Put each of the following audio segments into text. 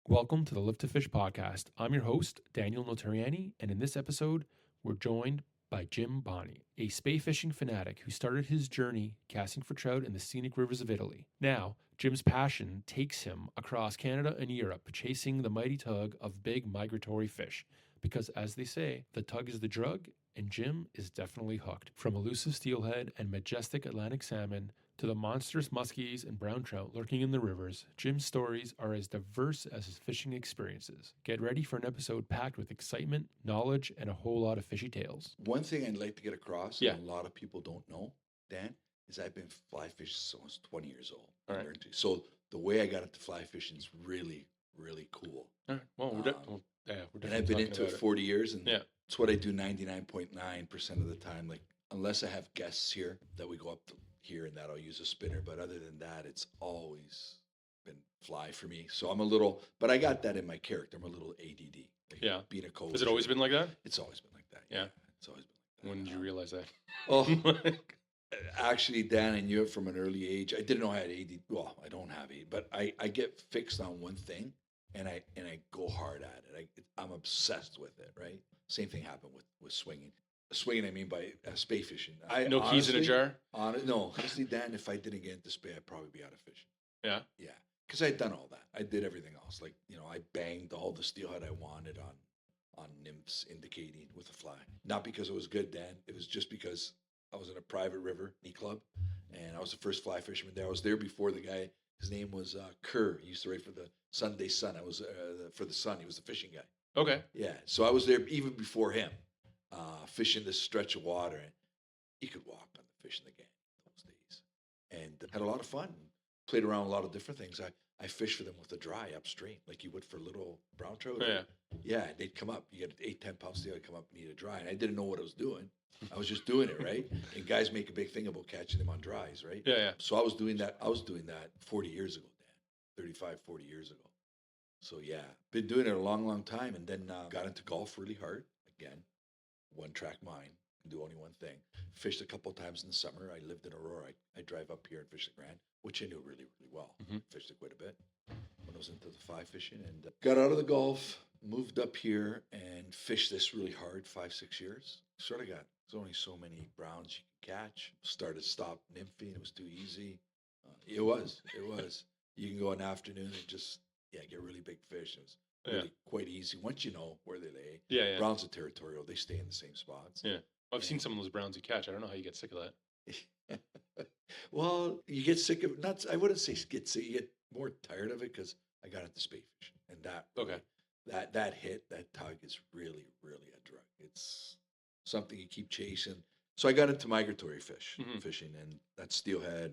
Welcome to the Live to Fish podcast. I'm your host, Daniel Notariani, and in this episode, we're joined by Jim Boni, a spey fishing fanatic who started his journey casting for trout in the scenic rivers of Italy. Now, Jim's passion takes him across Canada and Europe, chasing the mighty tug of big migratory fish. Because, as they say, the tug is the drug, and Jim is definitely hooked. From elusive steelhead and majestic Atlantic salmon to the monstrous muskies and brown trout lurking in the rivers, Jim's stories are as diverse as his fishing experiences. Get ready for an episode packed with excitement, knowledge, and a whole lot of fishy tales. One thing I'd like to get across, Yeah. and a lot of people don't know, Dan, is I've been fly fishing since I was 20 years old. All right. So the way I got into fly fishing is really, really cool. All right. Well, we're definitely And I've been into it 40 years, and Yeah. it's what I do 99.9% of the time. Like, unless I have guests here that we go up to here and that I'll use a spinner. But other than that, it's always been fly for me. So I'm a little, but I got that in my character. I'm a little ADD. Like Yeah. Being a coach. Has it always been like that? It's always been like that. Yeah. It's always been like that. When did you realize that? Oh, actually, Dan, I knew it from an early age. I didn't know I had AD. Well, I don't have AD, but I get fixed on one thing, and I go hard at it. I'm obsessed with it. Right. Same thing happened with swinging. Swinging, I mean by spey fishing. No keys in a jar? No, honestly, Dan, if I didn't get into spey, I'd probably be out of fishing. Yeah. Yeah, because I'd done all that. I did everything else. Like, I banged all the steelhead I wanted on nymphs indicating with a fly. Not because it was good, Dan. It was just because I was in a private river, knee club, and I was the first fly fisherman there. I was there before the guy. His name was Kerr. He used to write for the Sunday Sun. I was for the Sun. He was the fishing guy. Okay. Yeah, so I was there even before him, fishing this stretch of water, and you could walk on the fish in the gang those days, and had a lot of fun. Played around with a lot of different things. I fished for them with a dry upstream, like you would for little brown trout. Oh, yeah. Yeah, they'd come up. You get 8, 10 pounds, they'd come up and eat a dry, and I didn't know what I was doing. I was just doing it, right? And guys make a big thing about catching them on dries, right? Yeah, yeah. So I was doing that. 40 years ago, Dan. 35, 40 years ago. So yeah, been doing it a long, long time, and then got into golf really hard. Again, one track mind, can do only one thing. Fished a couple times in the summer. I lived in Aurora. I drive up here and fish the Grand, which I knew really, really well. Fished it quite a bit when I was into the fly fishing, and got out of the golf, moved up here, and fished this really hard 5, 6 years. Sort of got, there's only so many browns you can catch. Stop nymphing. It was too easy. It was. You can go an afternoon and just, get really big fish. It was really quite easy once you know where they lay. Yeah, yeah. Browns are territorial. They stay in the same spots. Yeah. I've seen some of those browns you catch. I don't know how you get sick of that. Well, you get sick of I wouldn't say get sick. You get more tired of it because I got into spey fishing, and that that hit, that tug is really, really a drug. It's something you keep chasing. So I got into migratory fishing, and that's steelhead.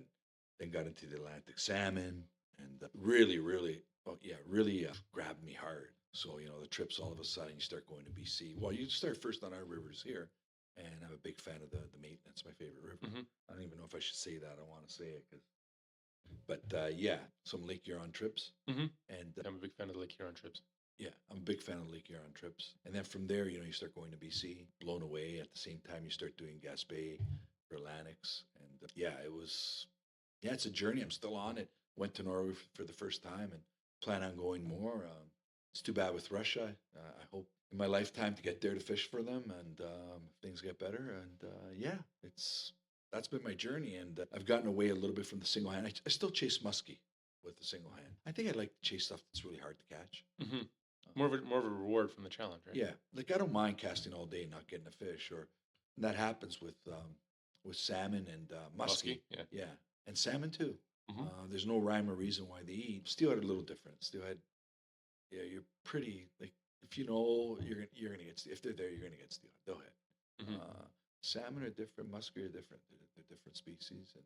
Then got into the Atlantic salmon, and really grabbed me hard. So the trips, all of a sudden you start going to BC. Well, you start first on our rivers here. And I'm a big fan of the Maintenance, my favorite river. I don't even know if I should say that. I want to say it. But some Lake Huron trips. And I'm a big fan of the Lake Huron trips. Yeah, I'm a big fan of Lake Huron trips. And then from there, you start going to BC, blown away. At the same time, you start doing Gaspé for Atlantics. And it's a journey. I'm still on it. Went to Norway for the first time and plan on going more. It's too bad with Russia. I hope in my lifetime to get there to fish for them, and things get better. And that's been my journey. And I've gotten away a little bit from the single hand. I still chase musky with the single hand. I think I like to chase stuff that's really hard to catch. More of a reward from the challenge, right? Yeah, like I don't mind casting all day and not getting a fish, and that happens with salmon and musky. Yeah, and salmon too. There's no rhyme or reason why they eat. Steelhead are a little different. Steelhead, you're pretty like. If you know you're gonna get, if they're there, you're gonna get steelhead. They'll hit. Salmon are different. Musky are different. They're different species. And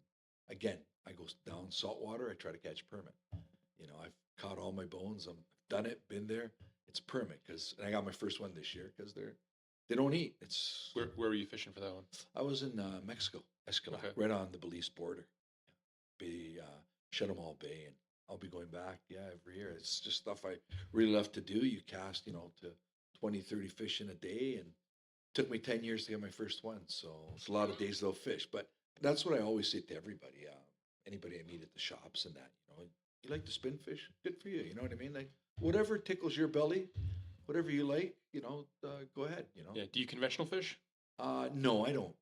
again, I go down saltwater. I try to catch permit. I've caught all my bones. I've done it. Been there. It's permit and I got my first one this year because they don't eat. It's where were you fishing for that one? I was in Mexico, Escalon, right on the Belize border, Chetumal Bay, and I'll be going back, every year. It's just stuff I really love to do. You cast, to 20, 30 fish in a day, and it took me 10 years to get my first one. So it's a lot of days they'll fish. But that's what I always say to everybody, anybody I meet at the shops and that, you like to spin fish? Good for you. You know what I mean? Like, whatever tickles your belly, whatever you like, go ahead. Yeah. Do you conventional fish? No, I don't.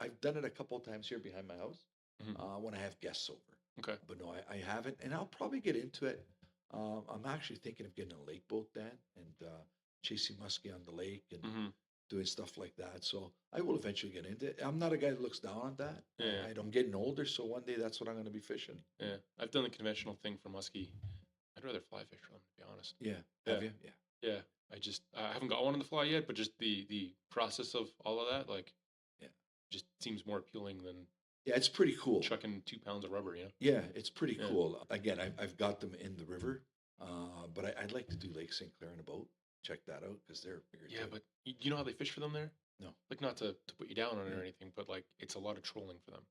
I've done it a couple of times here behind my house Mhm. when I have guests over. Okay. But no, I haven't, and I'll probably get into it. I'm actually thinking of getting a lake boat, Dan, and chasing musky on the lake and Hmm. doing stuff like that. So I will eventually get into it. I'm not a guy that looks down on that. Yeah. I'm getting older, so one day that's what I'm going to be fishing. Yeah. I've done the conventional thing for muskie. I'd rather fly fish for them, to be honest. Yeah. Yeah. Have you? Yeah. Yeah. I haven't got one on the fly yet, but just the process of all of that, like, Yeah. just seems more appealing than Yeah, it's pretty cool. chucking 2 pounds of rubber, you know? Yeah, it's pretty Yeah. cool. Again, I've got them in the river, but I'd like to do Lake St. Clair in a boat. Check that out because they're bigger. Yeah, too. but you know how they fish for them there? No. Like, not to put you down on it Yeah. or anything, but like, it's a lot of trolling for them.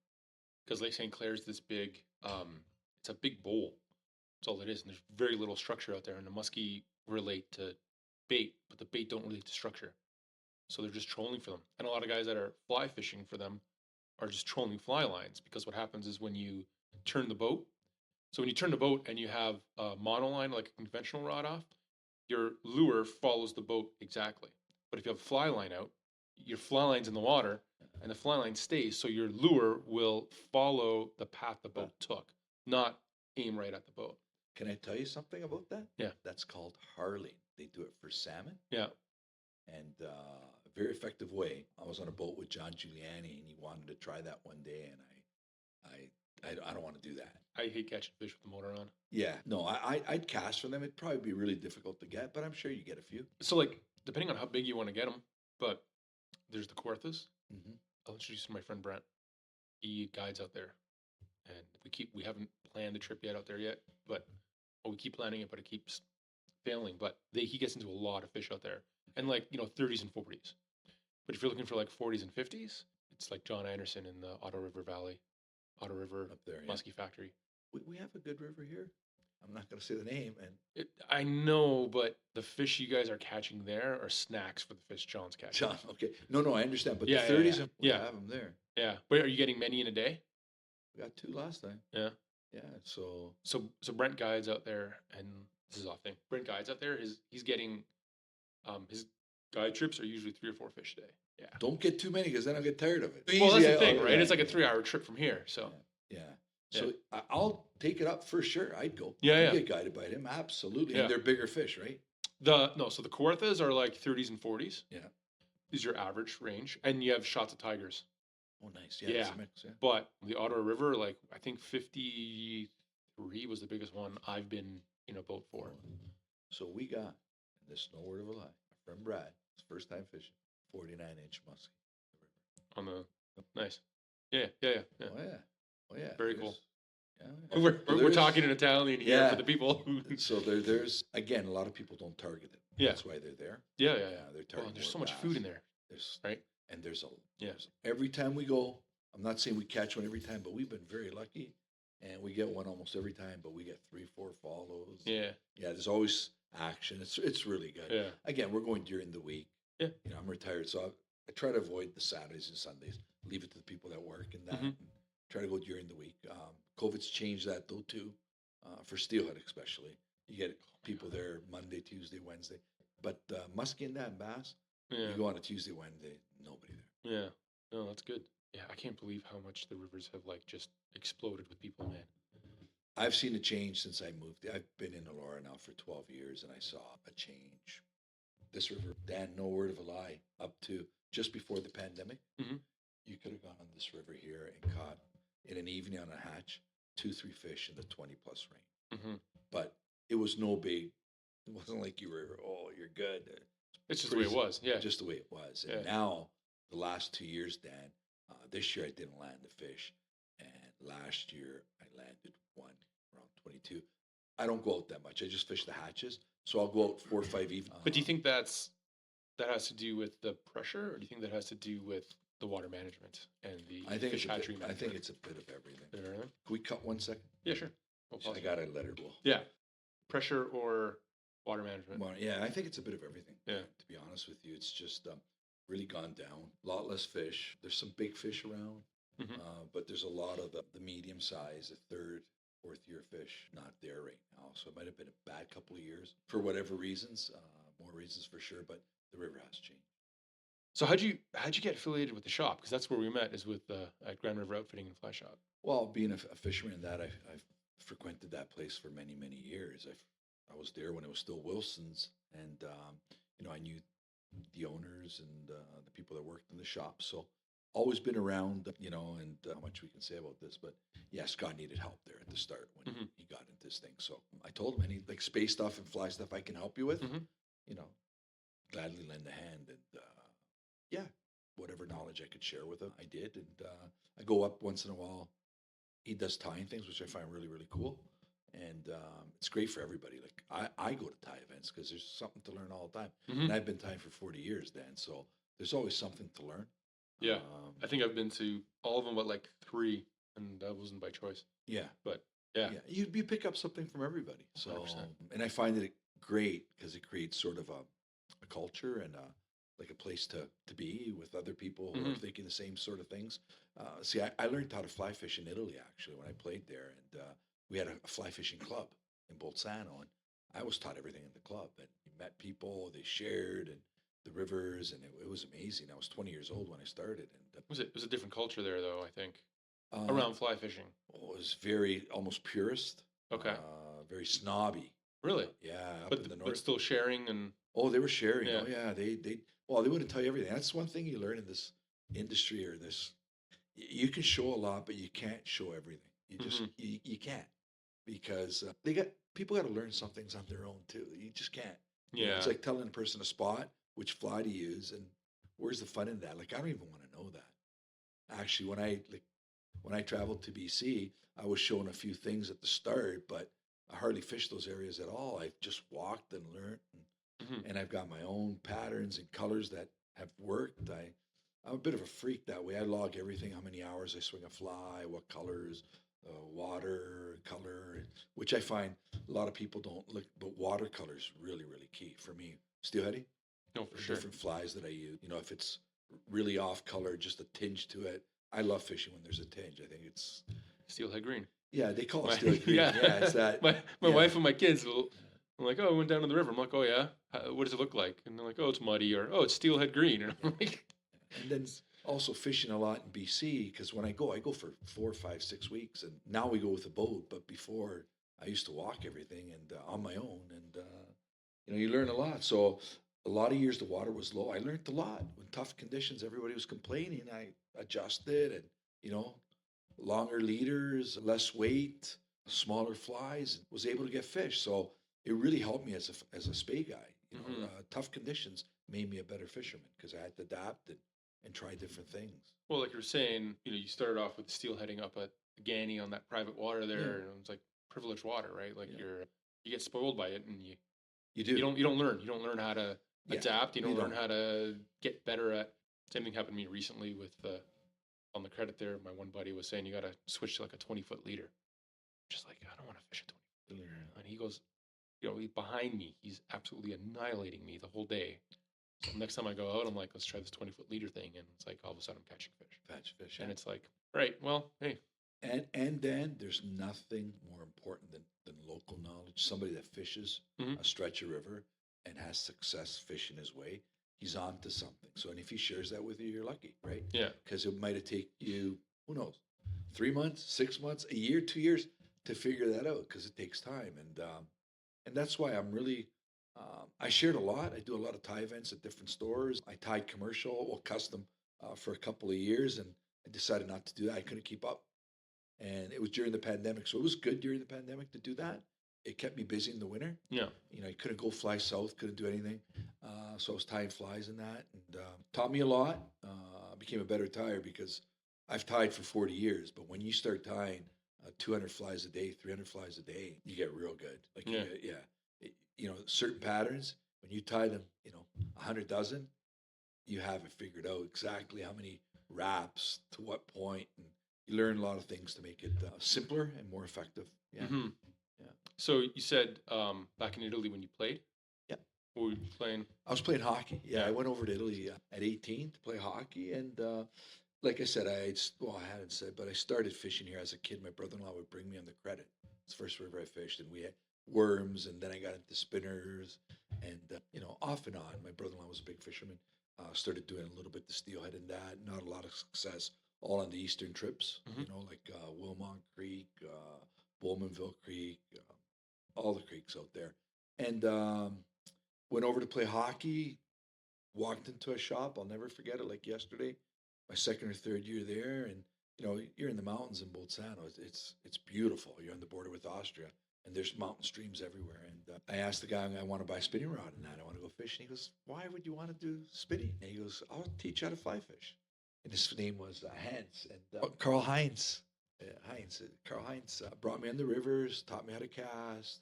Because Lake St. Clair's this big, it's a big bowl. That's all it is. And there's very little structure out there. And the muskie relate to bait, but the bait don't relate to structure. So they're just trolling for them. And a lot of guys that are fly fishing for them are just trolling fly lines, because what happens is when you turn the boat, so when you turn the boat and you have a monoline, like a conventional rod off, your lure follows the boat exactly. But if you have a fly line out, your fly line's in the water and the fly line stays, so your lure will follow the path the boat took, not aim right at the boat. Can I tell you something about that? Yeah. That's called harling. They do it for salmon. Yeah. And a very effective way. I was on a boat with John Giuliani, and he wanted to try that one day, and I don't want to do that. I hate catching fish with the motor on. Yeah, no, I'd cast for them. It'd probably be really difficult to get, but I'm sure you get a few. So, like, depending on how big you want to get them, but there's the Quarthas. Mm-hmm. I'll introduce you to my friend Brent. He guides out there, and we haven't planned the trip yet out there yet, but we keep planning it, but it keeps failing. But he gets into a lot of fish out there, and 30s and 40s. But if you're looking for like 40s and 50s, it's like John Anderson in the Otto River Valley, Otto River Up there, yeah. Muskie Factory. We have a good river here. I'm not going to say the name, and I know, but the fish you guys are catching there are snacks for the fish John's catching. John. Okay, no, I understand, but Yeah, the 30s, we yeah. have them there. Yeah, but are you getting many in a day? We got 2 last time. Yeah. Yeah, so So Brent guides out there, and this is off thing. Brent guides out there. He's getting, his guide trips are usually 3 or 4 fish a day. Yeah. don't get too many because then I'll get tired of it. Well, that's Easy, the thing, oh, right? yeah, It's like a yeah. 3-hour trip from here. So Yeah. So I'll take it up for sure. I'd go. Yeah, I'd yeah. get guided by him. Absolutely. Yeah. And they're bigger fish, right? so the Kawarthas are like 30s and 40s. Yeah. These are your average range, and you have shots of tigers. Oh, nice. Yeah. It's Yeah. a mix, yeah. But the Ottawa River, like, I think 53 was the biggest one I've been in a boat for. So we got, and this is no word of a lie, my friend Brad, his first time fishing, 49-inch musky. On the nice. Yeah. Oh, yeah. Oh, yeah. Very cool. Yeah. We're talking in Italian here Yeah. for the people who. So there's, again, a lot of people don't target it. Yeah. That's why they're there. Yeah. They're Oh, targeting there's so more much food bass. in there. There's, Right? And there's Yeah. every time we go, I'm not saying we catch one every time, but we've been very lucky. And we get one almost every time, but we get 3-4 follows. Yeah. Yeah, there's always action. It's really good. Yeah. Again, we're going during the week. Yeah. I'm retired, so I try to avoid the Saturdays and Sundays. Leave it to the people that work and that. Mhm. And try to go during the week. COVID's changed that though too, for steelhead especially. You get people there Monday, Tuesday, Wednesday. But muskie and that and bass, Yeah. you go on a Tuesday, Wednesday, nobody there. Yeah. No, that's good. Yeah, I can't believe how much the rivers have like just exploded with people, man. I've seen a change since I moved. I've been in Elora now for 12 years, and I saw a change. This river, Dan, no word of a lie, up to just before the pandemic, Mhm. you could have gone on this river here and caught, in an evening on a hatch, 2-3 fish in the 20-plus range. Hmm. But it was no big, it wasn't like you were, oh, you're good. It's just the way it was. Yeah. Just the way it was. And Yeah. now, the last 2 years, Dan, this year I didn't land the fish. And last year I landed one around 22. I don't go out that much. I just fish the hatches. So I'll go out 4 or 5 evenings. But do you think that has to do with the pressure, or do you think that has to do with the water management and the I think fish hatchery I management? think it's a bit of everything. Bit of everything? Can we cut 1 second? Yeah, sure. No I problem. gotta let her go. Yeah. Pressure or water management? Well, yeah, I think it's a bit of everything. Yeah. To be honest with you, it's just really gone down. A lot less fish. There's some big fish around, Mhm. but there's a lot of the medium size, a third, fourth year fish, not there right now. So it might have been a bad couple of years for whatever reasons, more reasons for sure, but the river has changed. So how'd you get affiliated with the shop? Because that's where we met, is with at Grand River Outfitting and Fly Shop. Well, being a fisherman, I've frequented that place for many, many years. I was there when it was still Wilson's, and I knew the owners and the people that worked in the shop. So always been around, and how much we can say about this, but yeah, Scott needed help there at the start when he got into this thing. So I told him any like space stuff and fly stuff I can help you with, gladly lend a hand. And yeah, whatever knowledge I could share with him, I did. And I go up once in a while. He does tying things, which I find really, really cool. And it's great for everybody. Like I go to tie events because there's something to learn all the time. And I've been tying for 40 years, Dan. So there's always something to learn. Yeah. I think I've been to all of them but like 3, and that wasn't by choice. Yeah. But yeah. You pick up something from everybody. So 100%. And I find it great because it creates sort of a culture and like a place to be with other people who are thinking the same sort of things. See, I learned how to fly fish in Italy actually when I played there, and we had a fly fishing club in Bolzano, and I was taught everything in the club. And you met people, they shared, and the rivers, and it was amazing. I was 20 years old when I started, and it was a different culture there, though. I think around fly fishing. It was very almost purist. Okay. Very snobby. Really? Yeah, up But in the north. but still sharing and. Oh, they were sharing. Yeah. Oh, yeah. They wouldn't tell you everything. That's one thing you learn in this industry or this. You can show a lot, but you can't show everything. You just you can't, because people got to learn some things on their own too. You just can't. Yeah. It's like telling a person a spot, which fly to use, and where's the fun in that? Like I don't even want to know that. Actually, when I traveled to BC, I was shown a few things at the start, but I hardly fished those areas at all. I just walked and learned. And I've got my own patterns and colors that have worked. I'm a bit of a freak that way. I log everything, how many hours I swing a fly, what colors, water, color, which I find a lot of people don't look, but watercolor is really, really key for me. Steelhead? No, for sure. Different flies that I use. If it's really off color, just a tinge to it. I love fishing when there's a tinge. I think it's... Steelhead green. Yeah, they call it steelhead green. Yeah, it's that. My wife and my kids will... I'm like, oh, I went down to the river. I'm like, oh, yeah? What does it look like? And they're like, oh, it's muddy, or, oh, it's steelhead green. And I'm like... And then also fishing a lot in BC, because when I go for 4, 5, 6 weeks. And now we go with a boat. But before, I used to walk everything and on my own. And, you learn a lot. So a lot of years the water was low. I learned a lot. When tough conditions, everybody was complaining. I adjusted and, longer leaders, less weight, smaller flies, was able to get fish. So it really helped me as a Spey guy. Tough conditions made me a better fisherman because I had to adapt and try different things. Well, like you were saying, you started off with steelheading up at Gani on that private water there, and it's like privileged water, right? Like you get spoiled by it, and you do. You don't learn. You don't learn how to adapt. You don't learn how to get better at. Same thing happened to me recently with on the credit there. My one buddy was saying you got to switch to like a 20-foot leader. Just like, I don't want to fish a 20-foot leader. And he goes, he's behind me. He's absolutely annihilating me the whole day. So next time I go out, I'm like, let's try this 20-foot leader thing. And it's like, all of a sudden I'm catching fish. Yeah. And it's like, right, well, hey. And then there's nothing more important than local knowledge. Somebody that fishes a stretch of river and has success fishing his way, he's on to something. So, and if he shares that with you, you're lucky, right? Yeah. Because it might have taken you, who knows, 3 months, 6 months, a year, 2 years to figure that out, because it takes time. And that's why I'm really, I shared a lot. I do a lot of tie events at different stores. I tied commercial or custom for a couple of years, and I decided not to do that. I couldn't keep up. And it was during the pandemic. So it was good during the pandemic to do that. It kept me busy in the winter. Yeah. I couldn't go fly south, couldn't do anything. So I was tying flies in that, and taught me a lot. Became a better tyer because I've tied for 40 years. But when you start tying 200 flies a day, 300 flies a day, you get real good. Like, certain patterns, when you tie them, 100 dozen, you have it figured out exactly how many wraps to what point, and you learn a lot of things to make it simpler and more effective. Yeah. Mm-hmm. Yeah. So you said back in Italy when you played? Yeah. What were you playing? I was playing hockey. Yeah, I went over to Italy at 18 to play hockey. And like I said, I hadn't said, but I started fishing here as a kid. My brother-in-law would bring me on the credit It's the first river I fished, and we had worms, and then I got into spinners, and off and on. My brother-in-law was a big fisherman. Started doing a little bit the steelhead and that. Not a lot of success. All on the eastern trips, like Wilmont Creek, Bowmanville Creek, all the creeks out there, and went over to play hockey. Walked into a shop. I'll never forget it. Like yesterday, my second or third year there, and you're in the mountains in Bolzano. It's beautiful. You're on the border with Austria, and there's mountain streams everywhere. And I asked the guy, I want to buy a spinning rod and that. I want to go fishing. He goes, why would you want to do spinning? And he goes, I'll teach you how to fly fish. And his name was Hans. And Carl Heinz. Carl Heinz brought me on the rivers, taught me how to cast.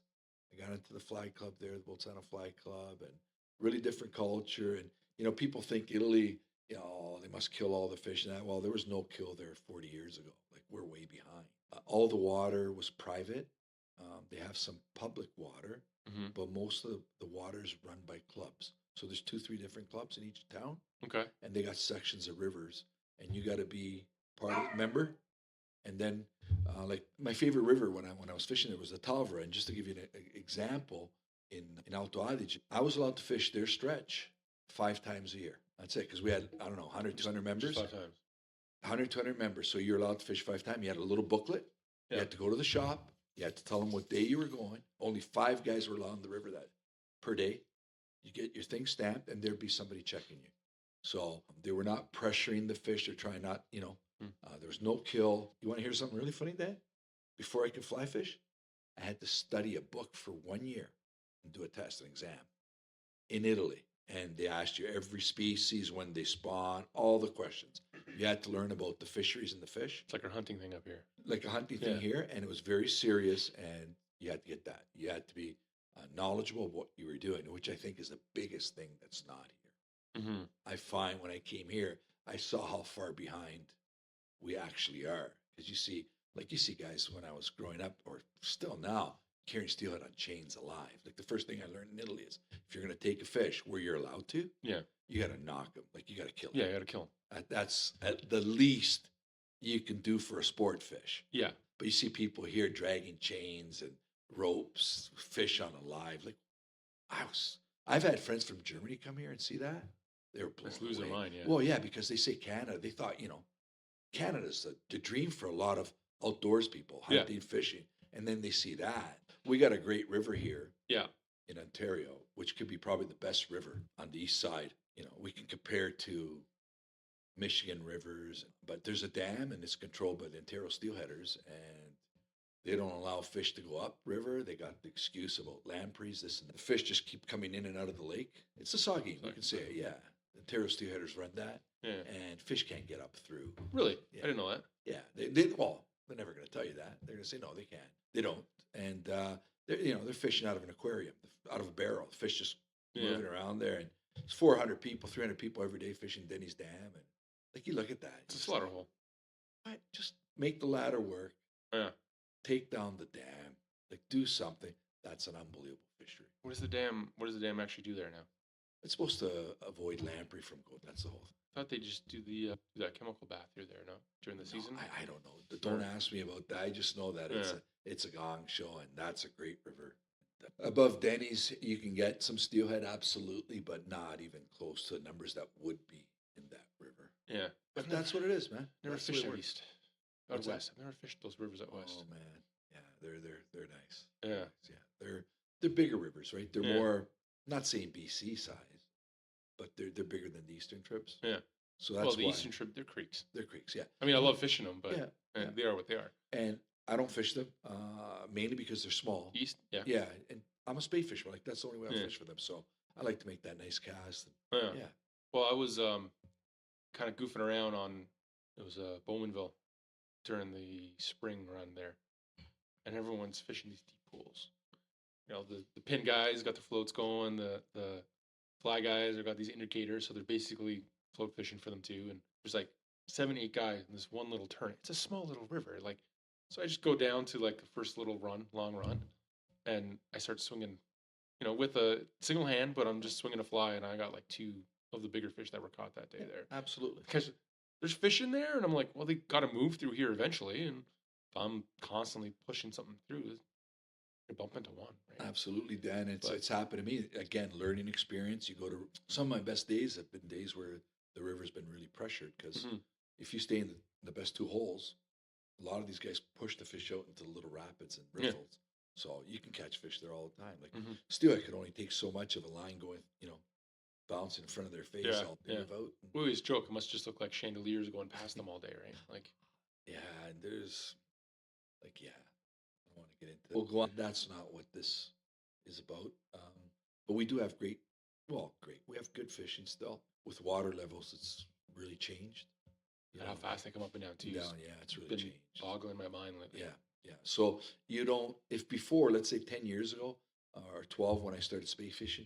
I got into the fly club there, the Bolzano Fly Club, and really different culture. And people think Italy, they must kill all the fish and that. Well, there was no kill there 40 years ago. Like, we're way behind. All the water was private. They have some public water, but most of the water is run by clubs. So there's 2-3 different clubs in each town. Okay. And they got sections of rivers, and you got to be part of member. And then, like my favorite river when I was fishing there was the Talvra. And just to give you an example, in Alto Adige, I was allowed to fish their stretch 5 times a year. That's it, because we had, I don't know, 100, 200 members. Just 5 times. 100, 200 members. So you're allowed to fish 5 times. You had a little booklet. Yeah. You had to go to the shop. You had to tell them what day you were going. Only 5 guys were allowed on the river that per day. You get your thing stamped, and there'd be somebody checking you. So they were not pressuring the fish. They're trying not, there was no kill. You want to hear something really funny, Dad? Before I could fly fish, I had to study a book for 1 year and do a test, an exam in Italy. And they asked you every species, when they spawn, all the questions. You had to learn about the fisheries and the fish. It's like a hunting thing up here. Like a hunting thing here, and it was very serious, and you had to get that. You had to be knowledgeable of what you were doing, which I think is the biggest thing that's not here. Mm-hmm. I find when I came here, I saw how far behind we actually are. Because you see guys when I was growing up, or still now, carrying steelhead on chains alive. Like the first thing I learned in Italy is if you're going to take a fish where you're allowed to, you got to knock them. Like you got to kill them. Yeah, you got to kill them. That's at the least you can do for a sport fish. Yeah. But you see people here dragging chains and ropes, fish on alive. Like I've had friends from Germany come here and see that. They were blown away. Lose their mind, yeah. Well, yeah, because they say Canada. They thought, Canada's the dream for a lot of outdoors people, hunting, fishing. And then they see that. We got a great river here in Ontario, which could be probably the best river on the east side. We can compare to Michigan rivers, but there's a dam and it's controlled by the Ontario steelheaders, and they don't allow fish to go up river. They got the excuse about lampreys, this and that. The fish just keep coming in and out of the lake. It's a soggy, you can say, yeah. The Ontario steelheaders run that, and fish can't get up through. Really? Yeah. I didn't know that. Yeah, they're never going to tell you that. They're going to say, no, they can't. They don't. And they're fishing out of an aquarium, out of a barrel. The fish just moving around there. And it's 400 people, 300 people every day fishing Denny's Dam. And like, you look at that. It's a slaughter hole. Right? Just make the ladder work. Yeah. Take down the dam. Like, do something. That's an unbelievable fishery. What does the dam actually do there now? It's supposed to avoid lamprey from going. That's the whole thing. I thought they just do that chemical bath through there, no? During the season? I don't know. Don't ask me about that. I just know that it's a gong show, and that's a great river. Above Denny's, you can get some steelhead, absolutely, but not even close to the numbers that would be in that river. Yeah. But that's what it is, man. Never that's fished out east. Out west. I've never fished those rivers out west. Oh, man. Yeah, they're nice. Yeah. Yeah. They're bigger rivers, right? They're more, not saying BC size, but they're bigger than the eastern trips. Yeah. So that's the eastern trip, they're creeks. They're creeks, yeah. I mean, I love fishing them, but they are what they are. And I don't fish them, mainly because they're small. East, yeah. Yeah, and I'm a spey fisher. Like, that's the only way I fish for them. So I like to make that nice cast. And, yeah. Well, I was kind of goofing around it was Bowmanville during the spring run there. And everyone's fishing these deep pools. The pin guys got the floats going, the fly guys have got these indicators, so they're basically float fishing for them too. And there's like 7, 8 guys in this one little turn. It's a small little river. So I just go down to like the first little long run, and I start swinging, with a single hand, but I'm just swinging a fly, and I got like 2 of the bigger fish that were caught that day there. Absolutely. Because there's fish in there, and I'm like, well, they got to move through here eventually, and if I'm constantly pushing something through, You bump into one, right? Absolutely, Dan. But It's happened to me again. Learning experience. You go to some of my best days have been days where the river's been really pressured because mhm, if you stay in the best two holes, a lot of these guys push the fish out into the little rapids and yeah, riffles. So you can catch fish there all the time. Like mhm, steelhead could only take so much of a line going, bouncing in front of their face. yeah, They yeah. move out. We always joke it must just look like chandeliers going past them all day, right? Like, Yeah, and there's like, yeah, I don't want to get into. We'll go on. That's not what this is about. But we do have great. We have good fishing still. With water levels, it's really changed. You how know, fast they come up and down too. down, yeah, it's really Been changed. boggling my mind lately. Yeah, yeah. So you don't, if before, let's say 10 years ago or 12 when I started spey fishing,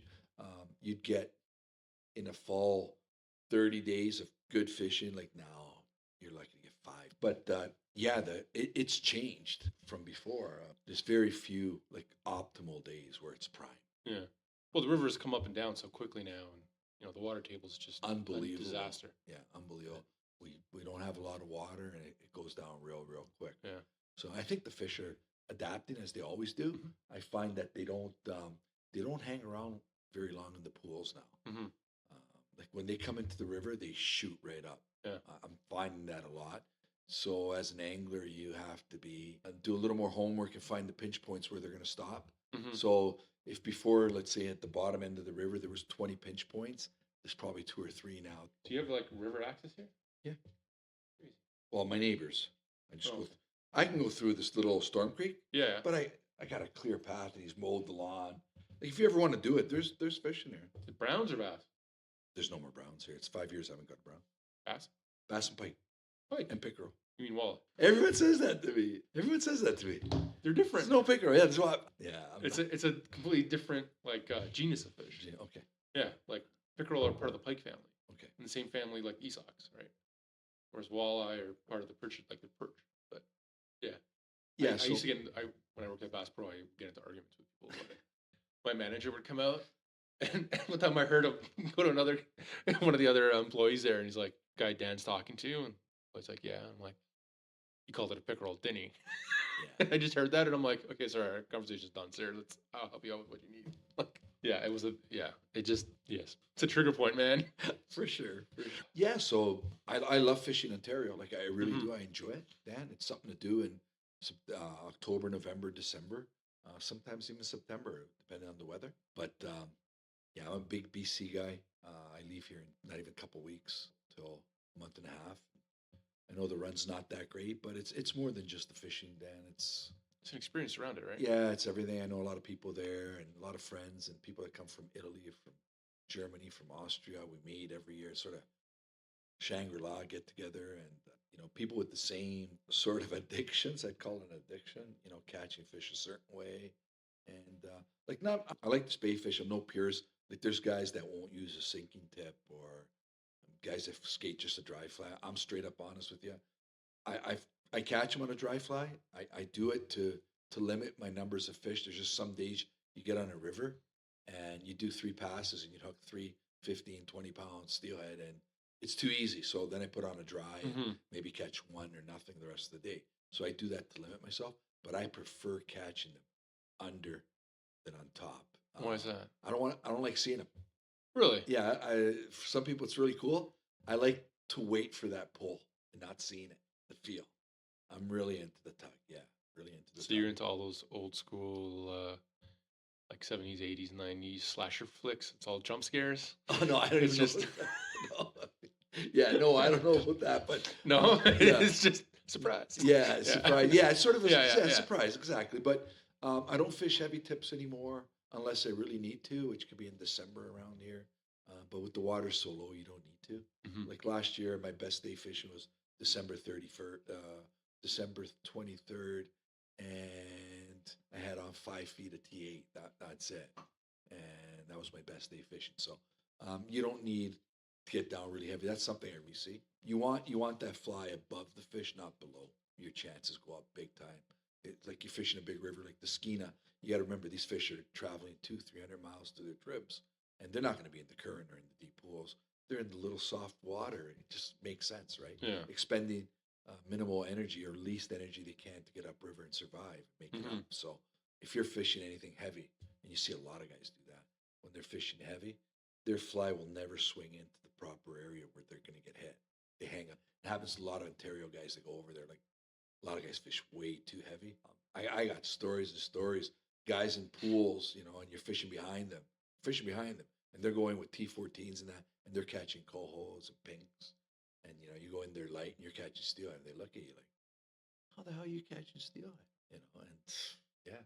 you'd get in a fall 30 days of good fishing. Like now, you're lucky to get 5. But yeah, it's changed from before. There's very few like optimal days where it's prime. Yeah. Well, the rivers come up and down so quickly now, and the water table's just a Unbelievable. disaster. Yeah, unbelievable. We don't have a lot of water and it goes down real quick. Yeah. So I think the fish are adapting as they always do. Mhm. I find that they don't hang around very long in the pools now. Mm-hmm. Like when they come into the river, they shoot right up. Yeah. I'm finding that a lot. So as an angler, you have to do a little more homework and find the pinch points where they're going to stop. Mm-hmm. So if before, let's say at the bottom end of the river, there was 20 pinch points, there's probably 2 or 3 now. Do you have like river access here? Yeah. Crazy. Well, my neighbors. I just Oh. go. I can go through this little storm creek, Yeah. but I got a clear path and he's mowed the lawn. Like if you ever want to do it, there's fish in there. The browns or bass? There's no more browns here. It's 5 years I haven't got a brown. Bass? Bass and pike Pike. and pickerel. You mean walleye? Everyone says that to me. They're different. There's no pickerel. Yeah, that's why. Yeah. It's a completely different like genus of fish. Yeah, okay. Yeah, like pickerel are part of the pike family. Okay. In the same family like esox, right? Whereas walleye are part of the perch, like the perch. But yeah, Yeah. I used to get when I worked at Bass Pro, I get into arguments with people about it. My manager would come out, and one time I heard him go to one of the other employees there, and he's like, "Guy Dan's talking to," and I was like, "Yeah." I'm like, "He called it a pickerel, didn't he?" Yeah. I just heard that, and I'm like, "Okay, sorry, our conversation's done, sir. I'll help you out with what you need." Like, yeah, yes, it's a trigger point, man. For sure. Yeah, so I love fishing Ontario. Like I really do. I enjoy it, Dan. It's something to do in October, November, December, sometimes even September, depending on the weather. But yeah, I'm a big BC guy. I leave here in not even a couple weeks till a month and a half. I know the run's not that great, but it's more than just the fishing, Dan. It's an experience around it, right? Yeah, it's everything. I know a lot of people there and a lot of friends and people that come from Italy, from Germany, from Austria. We meet every year, sort of Shangri-La get together, and people with the same sort of addictions. I'd call it an addiction. Catching fish a certain way, and I like to spay fish. I'm no purist. Like there's guys that won't use a sinking tip or guys that skate just a dry fly. I'm straight up honest with you. I catch them on a dry fly. I do it to limit my numbers of fish. There's just some days you get on a river and you do 3 passes and you hook 3 15, 20-pound steelhead and it's too easy. So then I put on a dry and maybe catch 1 or nothing the rest of the day. So I do that to limit myself, but I prefer catching them under than on top. Why is that? I don't like seeing them. Really? Yeah, for some people it's really cool. I like to wait for that pull and not seeing it, the feel. I'm really into the tug. Yeah, really into the tug. So you're into all those old school, like 70s, 80s, 90s slasher flicks. It's all jump scares. Oh no, I don't It's even just know. No. Yeah, no, I don't know about that, but no, yeah. it's just surprise. Yeah, surprise. Yeah, it's sort of a Yeah. surprise, exactly. But I don't fish heavy tips anymore unless I really need to, which could be in December around here. But with the water so low, you don't need to. Mhm. Like last year, my best day fishing was December 31st, December 23rd, and I had on 5 feet of T8. That's it, and that was my best day fishing. So you don't need to get down really heavy. That's something I really see. You want that fly above the fish, not below. Your chances go up big time. It's like you're fishing a big river like the Skeena. You got to remember these fish are traveling 200-300 miles to their trips, and they're not going to be in the current or in the deep pools. They're in the little soft water. It just makes sense, right? Yeah. Expending minimal energy or least energy they can to get upriver and survive, make it up. So if you're fishing anything heavy, and you see a lot of guys do that, when they're fishing heavy, their fly will never swing into the proper area where they're going to get hit. They hang up. It happens to a lot of Ontario guys that go over there. Like a lot of guys fish way too heavy. I got stories and stories. Guys in pools, you know, and you're fishing behind them, and they're going with T14s and that, and they're catching cohos and pinks. And you know, you go in there light and you're catching steelhead, and they look at you like, "How the hell are you catching steelhead?" You know, and yeah.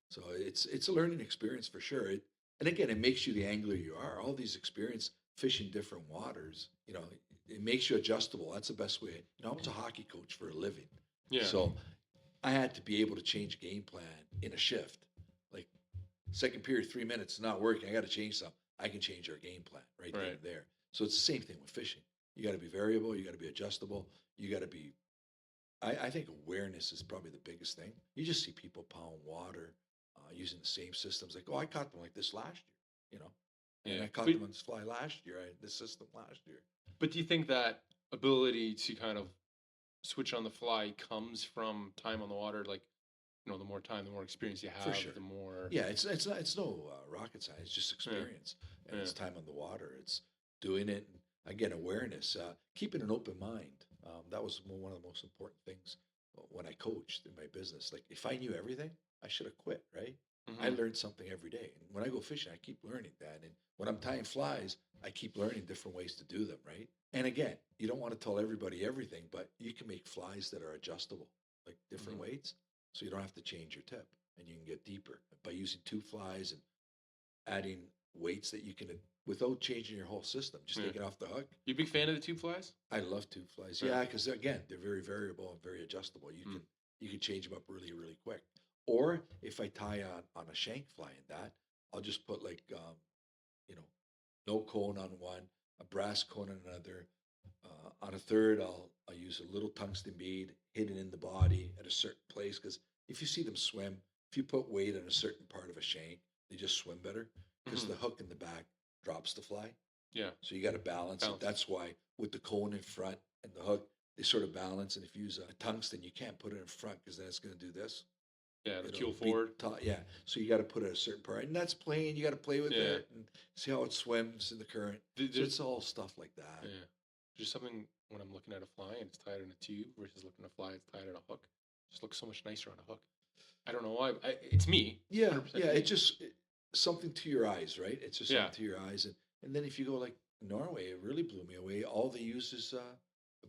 So it's a learning experience for sure. And again, it makes you the angler you are. All these experience fishing different waters, you know, it makes you adjustable. That's the best way. You know, I was a hockey coach for a living. Yeah. So I had to be able to change game plan in a shift. Like second period, 3 minutes, not working. I got to change something. I can change our game plan right then and there. So it's the same thing with fishing. You got to be variable. You got to be adjustable. You got to be. I think awareness is probably the biggest thing. You just see people pound water using the same systems. Like, oh, I caught them like this last year, you know, and I caught them on this fly last year. I had this system last year. But do you think that ability to kind of switch on the fly comes from time on the water? Like, you know, the more time, the more experience you have, For sure. the more. Yeah, it's no rocket science. It's just experience, and it's time on the water. It's doing it. And again, awareness, keeping an open mind. That was one of the most important things when I coached in my business. Like, if I knew everything, I should have quit. Right? I learned something every day. And when I go fishing, I keep learning that. And when I'm tying flies, I keep learning different ways to do them. Right? And again, you don't want to tell everybody everything, but you can make flies that are adjustable, like different weights. So you don't have to change your tip, and you can get deeper by using two flies and adding weights that you can, without changing your whole system, just take it off the hook. You a big fan of the tube flies? I love tube flies. Yeah, because again, they're very variable and very adjustable. You can change them up really, really quick. Or if I tie on a shank fly in that, I'll just put like you know, no cone on one, a brass cone on another. On a third, I'll use a little tungsten bead hidden in the body at a certain place, because if you see them swim, if you put weight on a certain part of a shank, they just swim better because the hook in the back drops the fly. Yeah. So you got to balance it. That's why with the cone in front and the hook, they sort of balance. And if you use a tungsten, you can't put it in front because then it's going to do this. Yeah, the keel forward. Yeah, so you got to put it at a certain part, and that's playing. You got to play with it and see how it swims in the current. So it's all stuff like that. Yeah, there's something when I'm looking at a fly and it's tied in a tube versus looking at a fly it's tied in a hook. It just looks so much nicer on a hook. I don't know why. It's me. Yeah, it's just something to your eyes, right? It's just something to your eyes, and then if you go like Norway, it really blew me away. All they use is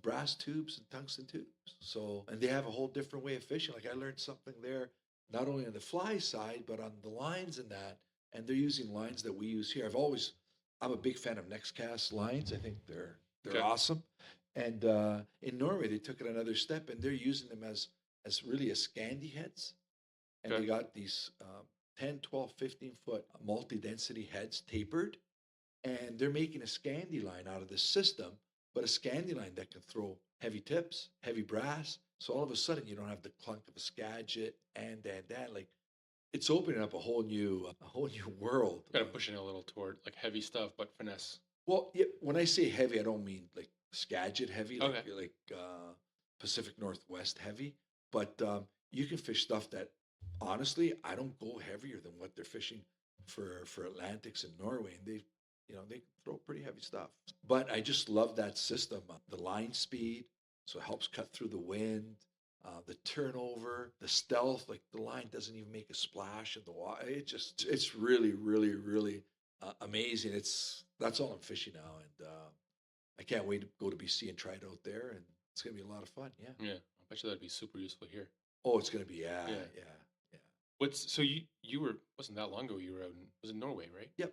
brass tubes and tungsten tubes. So, and they have a whole different way of fishing. Like I learned something there. Not only on the fly side, but on the lines and that. And they're using lines that we use here. I'm a big fan of next cast lines. I think they're awesome. And in Norway, they took it another step, and they're using them as really as Scandi heads. And they got these 10, 12, 15-foot multi-density heads tapered. And they're making a Scandi line out of this system, but a Scandi line that can throw heavy tips, heavy brass. So all of a sudden, you don't have the clunk of a Skagit and that. Like, it's opening up a whole new world. Got to push it a little toward like heavy stuff, but finesse. Well, yeah, when I say heavy, I don't mean like Skagit heavy, like Pacific Northwest heavy. But you can fish stuff that, honestly, I don't go heavier than what they're fishing for Atlantics in Norway, and they throw pretty heavy stuff. But I just love that system, the line speed. So it helps cut through the wind, the turnover, the stealth. Like the line doesn't even make a splash in the water. It's really, really, really amazing. That's all I'm fishing now, and I can't wait to go to BC and try it out there. And it's gonna be a lot of fun. Yeah. Yeah, I bet you that'd be super useful here. Oh, it's gonna be yeah. So you were wasn't that long ago? You were out was in Norway, right? Yep.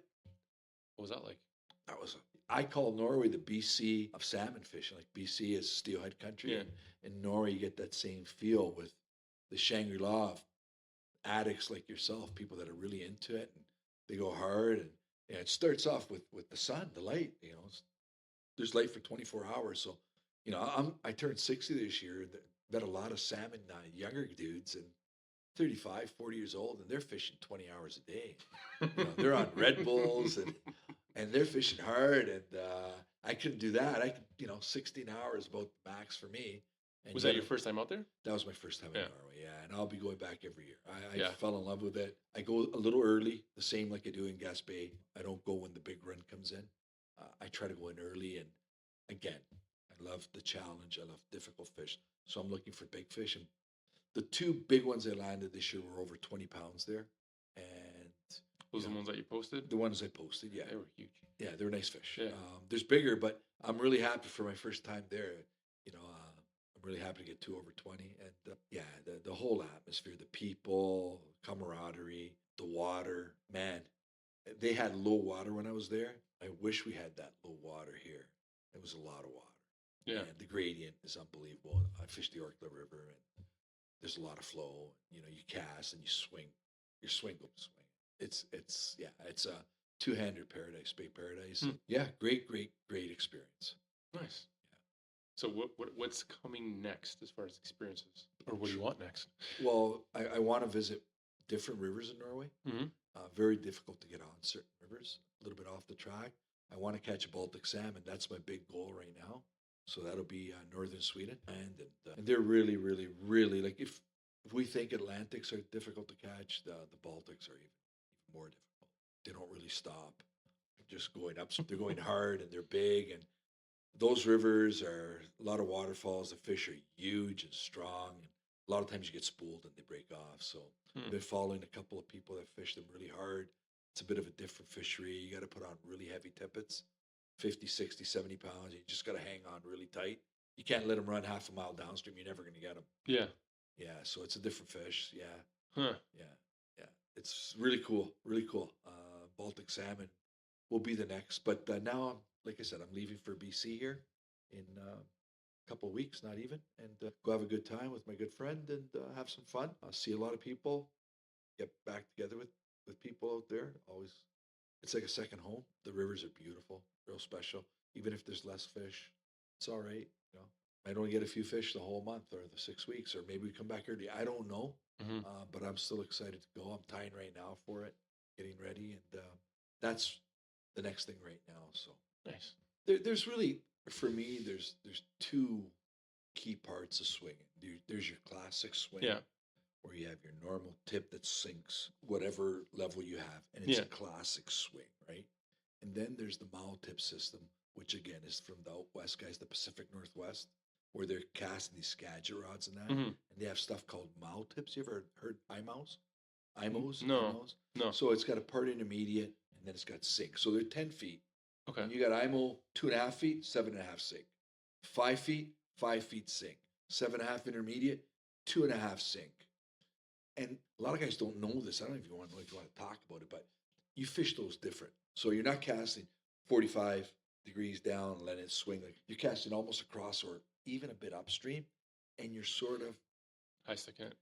What was that like? I call Norway the BC of salmon fishing. Like BC is steelhead country. Yeah. And in Norway, you get that same feel with the Shangri-La of addicts like yourself, people that are really into it, and they go hard. And it starts off with the sun, the light. There's light for 24 hours. So, I turned 60 this year. Met a lot of salmon younger dudes, and 35, 40 years old, and they're fishing 20 hours a day. They're on Red Bulls and they're fishing hard, and I couldn't do that. 16 hours about the max for me. And Was you that your gotta- first time out there? That was my first time in Yeah. Norway, yeah, and I'll be going back every year. I Yeah. fell in love with it. I go a little early, the same like I do in Gaspé. I don't go when the big run comes in. I try to go in early, and again, I love the challenge. I love difficult fish, so I'm looking for big fish. And the two big ones I landed this year were over 20 pounds there, and Those you are the know, ones that you posted? the ones I posted, yeah, They were huge. yeah, they're nice fish. Yeah. There's bigger, but I'm really happy for my first time there. I'm really happy to get two over 20. And yeah, the whole atmosphere, the people, camaraderie, the water, man, they had low water when I was there. I wish we had that low water here. It was a lot of water. Yeah. And the gradient is unbelievable. I fished the Orkla River, and there's a lot of flow. You cast and you swing. Your swing goes swing. It's a two-handed paradise, Spey paradise. Yeah, great experience. Nice. Yeah. So what's coming next as far as experiences? Or what do you want next? Well, I want to visit different rivers in Norway. Mm-hmm. Very difficult to get on certain rivers, a little bit off the track. I want to catch a Baltic salmon. That's my big goal right now. So that'll be northern Sweden, and they're really, really, really like if we think Atlantics are difficult to catch, the Baltics are even more difficult. They don't really stop. They're just going up. They're going hard, and they're big, and those rivers are a lot of waterfalls. The fish are huge and strong, and a lot of times you get spooled and they break off. So I've been following a couple of people that fish them really hard. It's a bit of a different fishery. You got to put on really heavy tippets, 50, 60, 70 pounds. You just got to hang on really tight. You can't let them run half a mile downstream. You're never going to get them. Yeah. Yeah. So it's a different fish. Yeah. Huh. Yeah. Yeah. It's really cool. Really cool. Baltic salmon will be the next. But now, like I said, I'm leaving for BC here in a couple of weeks, not even, and go have a good time with my good friend and have some fun. I'll see a lot of people, get back together with people out there. Always, it's like a second home. The rivers are beautiful, real special. Even if there's less fish, it's all right. I don't get a few fish the whole month or the 6 weeks, or maybe we come back early. I don't know, but I'm still excited to go. I'm tying right now for it, getting ready, and that's the next thing right now. So nice. There's really, for me, there's two key parts of swinging. There's your classic swing, where you have your normal tip that sinks whatever level you have, and it's a classic swing, right? And then there's the mow tip system, which again is from the out west guys, the Pacific Northwest, where they're casting these Skagit rods and that, and they have stuff called mow tips. You ever heard IMOs? IMOs? No. IMOs? No. So it's got a part intermediate, and then it's got sink. So they're 10 feet. Okay. And you got IMO 2.5 feet, 7.5 sink. 5 feet, 5 feet sink. 7.5 intermediate, 2.5 sink. And a lot of guys don't know this. I don't know if you want to talk about it, but you fish those different. So you're not casting 45 degrees down and letting it swing. Like you're casting almost across or even a bit upstream, and you're sort of I still can't.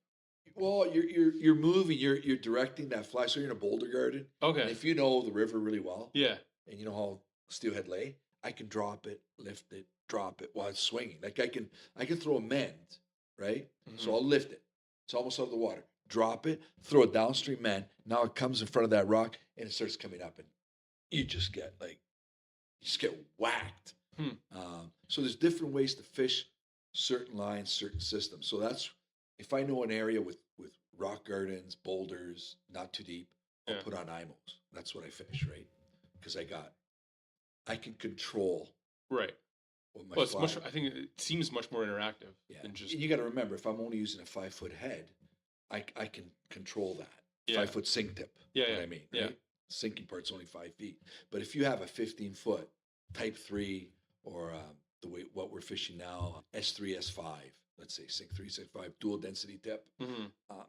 well, you're moving, you're directing that fly. So you're in a boulder garden. Okay. And if you know the river really well, Yeah. and you know how steelhead lay, I can drop it, lift it, drop it while it's swinging. Like I can throw a mend, right? So I'll lift it. It's almost out of the water. Drop it, throw a downstream mend. Now it comes in front of that rock and it starts coming up, and you just get whacked. So there's different ways to fish certain lines, certain systems. So that's if I know an area with rock gardens, boulders, not too deep, I'll put on IMOs. That's what I fish, right? Because I can control. Right. Well, it's much. I think it seems much more interactive than just. And you got to remember, if I'm only using a 5-foot head, I can control that 5-foot sink tip. Yeah, what I mean, right? Sinking part's only 5 feet, but if you have a 15-foot Type 3 or what we're fishing now, S3, S5, let's say sink 3, sink 5, dual density tip,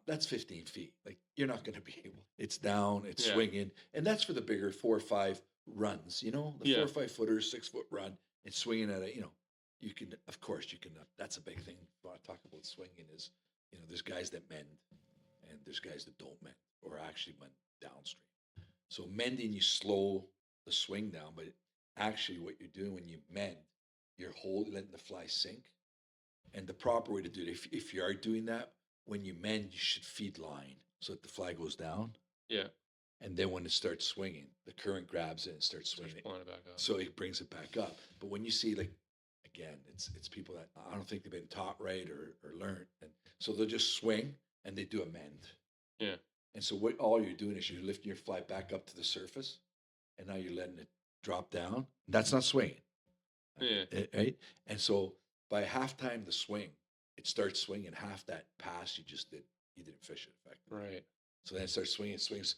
that's 15 feet. Like you're not going to be able. It's down, it's swinging, and that's for the bigger 4 or 5 runs. The 4 or 5 footers, 6-foot run. It's swinging at you can, of course, that's a big thing. When I talk about swinging is, there's guys that mend and there's guys that don't mend or actually mend downstream. So mending, you slow the swing down, but actually what you're doing when you mend, you're letting the fly sink. And the proper way to do it, if you are doing that, when you mend, you should feed line so that the fly goes down. Yeah. And then when it starts swinging, the current grabs it and starts swinging it. Pulling it back up. So it brings it back up. But when you see, like, again, it's people that I don't think they've been taught right or learned, and so they'll just swing and they do a mend. Yeah. And so what all you're doing is you're lifting your fly back up to the surface, and now you're letting it drop down. That's not swinging, Yeah. right? And so by halftime the swing, it starts swinging half that pass you just did. You didn't fish it effectively. Right. So then it starts swinging. It swings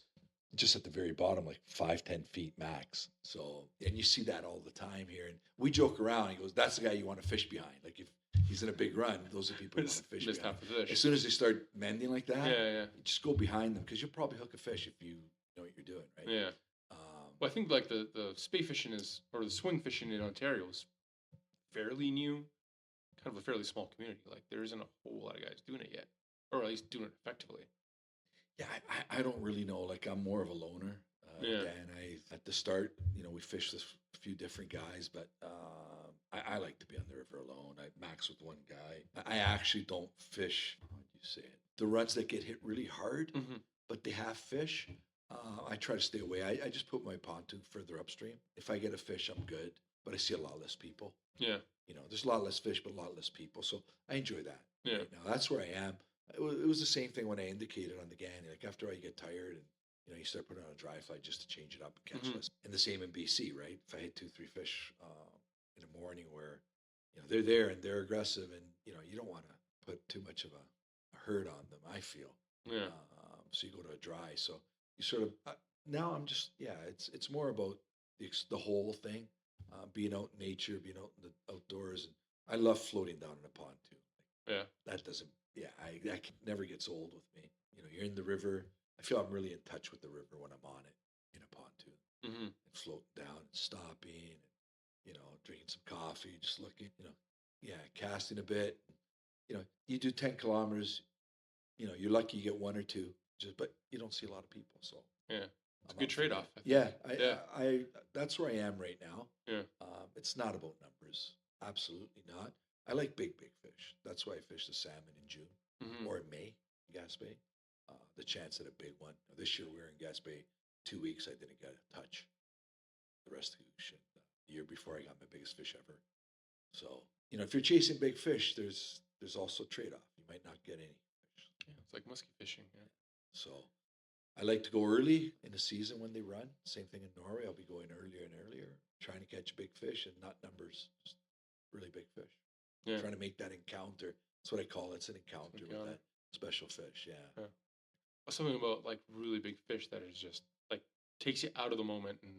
just at the very bottom, like 5-10 feet max. So, and you see that all the time here. And we joke around. He goes, "That's the guy you want to fish behind. Like if he's in a big run, those are people you want to fish Missed behind." half the fish. As soon as they start mending like that, Yeah. you just go behind them because you'll probably hook a fish if you know what you're doing, right? Yeah. Well, I think like the spey fishing or the swing fishing in Ontario is fairly new, kind of a fairly small community. Like there isn't a whole lot of guys doing it yet, or at least doing it effectively. Yeah, I don't really know. Like I'm more of a loner. Yeah. And at the start, we fished with a few different guys, but I like to be on the river alone. I max with one guy. I actually don't fish. How would you say it? The runs that get hit really hard, Mm-hmm. but they have fish. I try to stay away. I just put my pontoon further upstream. If I get a fish, I'm good. But I see a lot less people. Yeah. There's a lot less fish, but a lot less people. So I enjoy that. Yeah. Right now, that's where I am. It was the same thing when I indicated on the Ganny. Like after I get tired and you start putting on a dry fly just to change it up and catch less. And the same in BC, right? If I hit 2-3 fish in the morning where they're there and they're aggressive, and you don't want to put too much of a hurt on them. I feel. Yeah. So you go to a dry. So you sort of now I'm just it's more about the whole thing, being out in nature, being out in the outdoors, and I love floating down in a pontoon. Yeah. That doesn't. Yeah, that never gets old with me. You're in the river. I feel I'm really in touch with the river when I'm on it in a pontoon, Mm-hmm. and floating down, and stopping, and drinking some coffee, just looking. Casting a bit. You do 10 kilometers. You're lucky you get one or two, but you don't see a lot of people. So Yeah. It's a good trade-off. I think. Yeah, Yeah. I that's where I am right now. Yeah. It's not about numbers. Absolutely not. I like big fish. That's why I fish the salmon in June Mm-hmm. or in May in Gaspé. The chance at a big one. This year we were in Gaspé 2 weeks. I didn't get a touch. The rest of the year before I got my biggest fish ever. So if you're chasing big fish, there's also trade-off. You might not get any fish. Yeah, it's like musky fishing. Yeah. So I like to go early in the season when they run. Same thing in Norway. I'll be going earlier and earlier, trying to catch big fish and not numbers, just really big fish. Yeah. Trying to make that encounter. That's what I call it. It's an encounter with that special fish. Yeah. Something about like really big fish that is just like takes you out of the moment and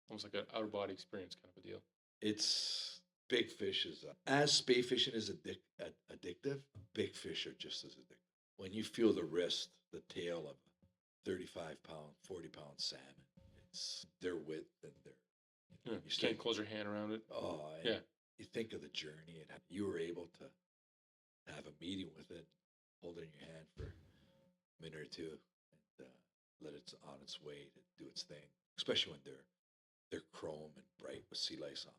almost like an out of body experience kind of a deal. It's big fish is as spey fishing is addictive. Big fish are just as addictive. When you feel the wrist, the tail of a 35-pound, 40-pound salmon, it's their width and their. You can't close your hand around it. Oh, yeah. You think of the journey and how you were able to have a meeting with it, hold it in your hand for a minute or two, and let it on its way to do its thing. Especially when they're chrome and bright with sea lice on,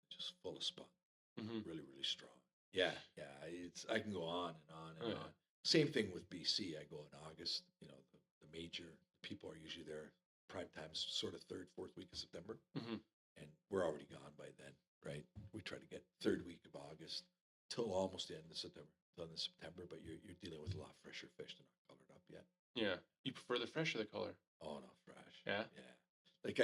just full of spunk, really strong. Yeah. I can go on and on and on. Same thing with BC. I go in August. The major people are usually there. Prime time's sort of 3rd, 4th week of September, and we're already gone by then. Right, we try to get 3rd week of August till almost the end of September, but you're dealing with a lot fresher fish. They're not colored up yet. Yeah, you prefer the fresh or the color? Oh no, fresh. Yeah. Like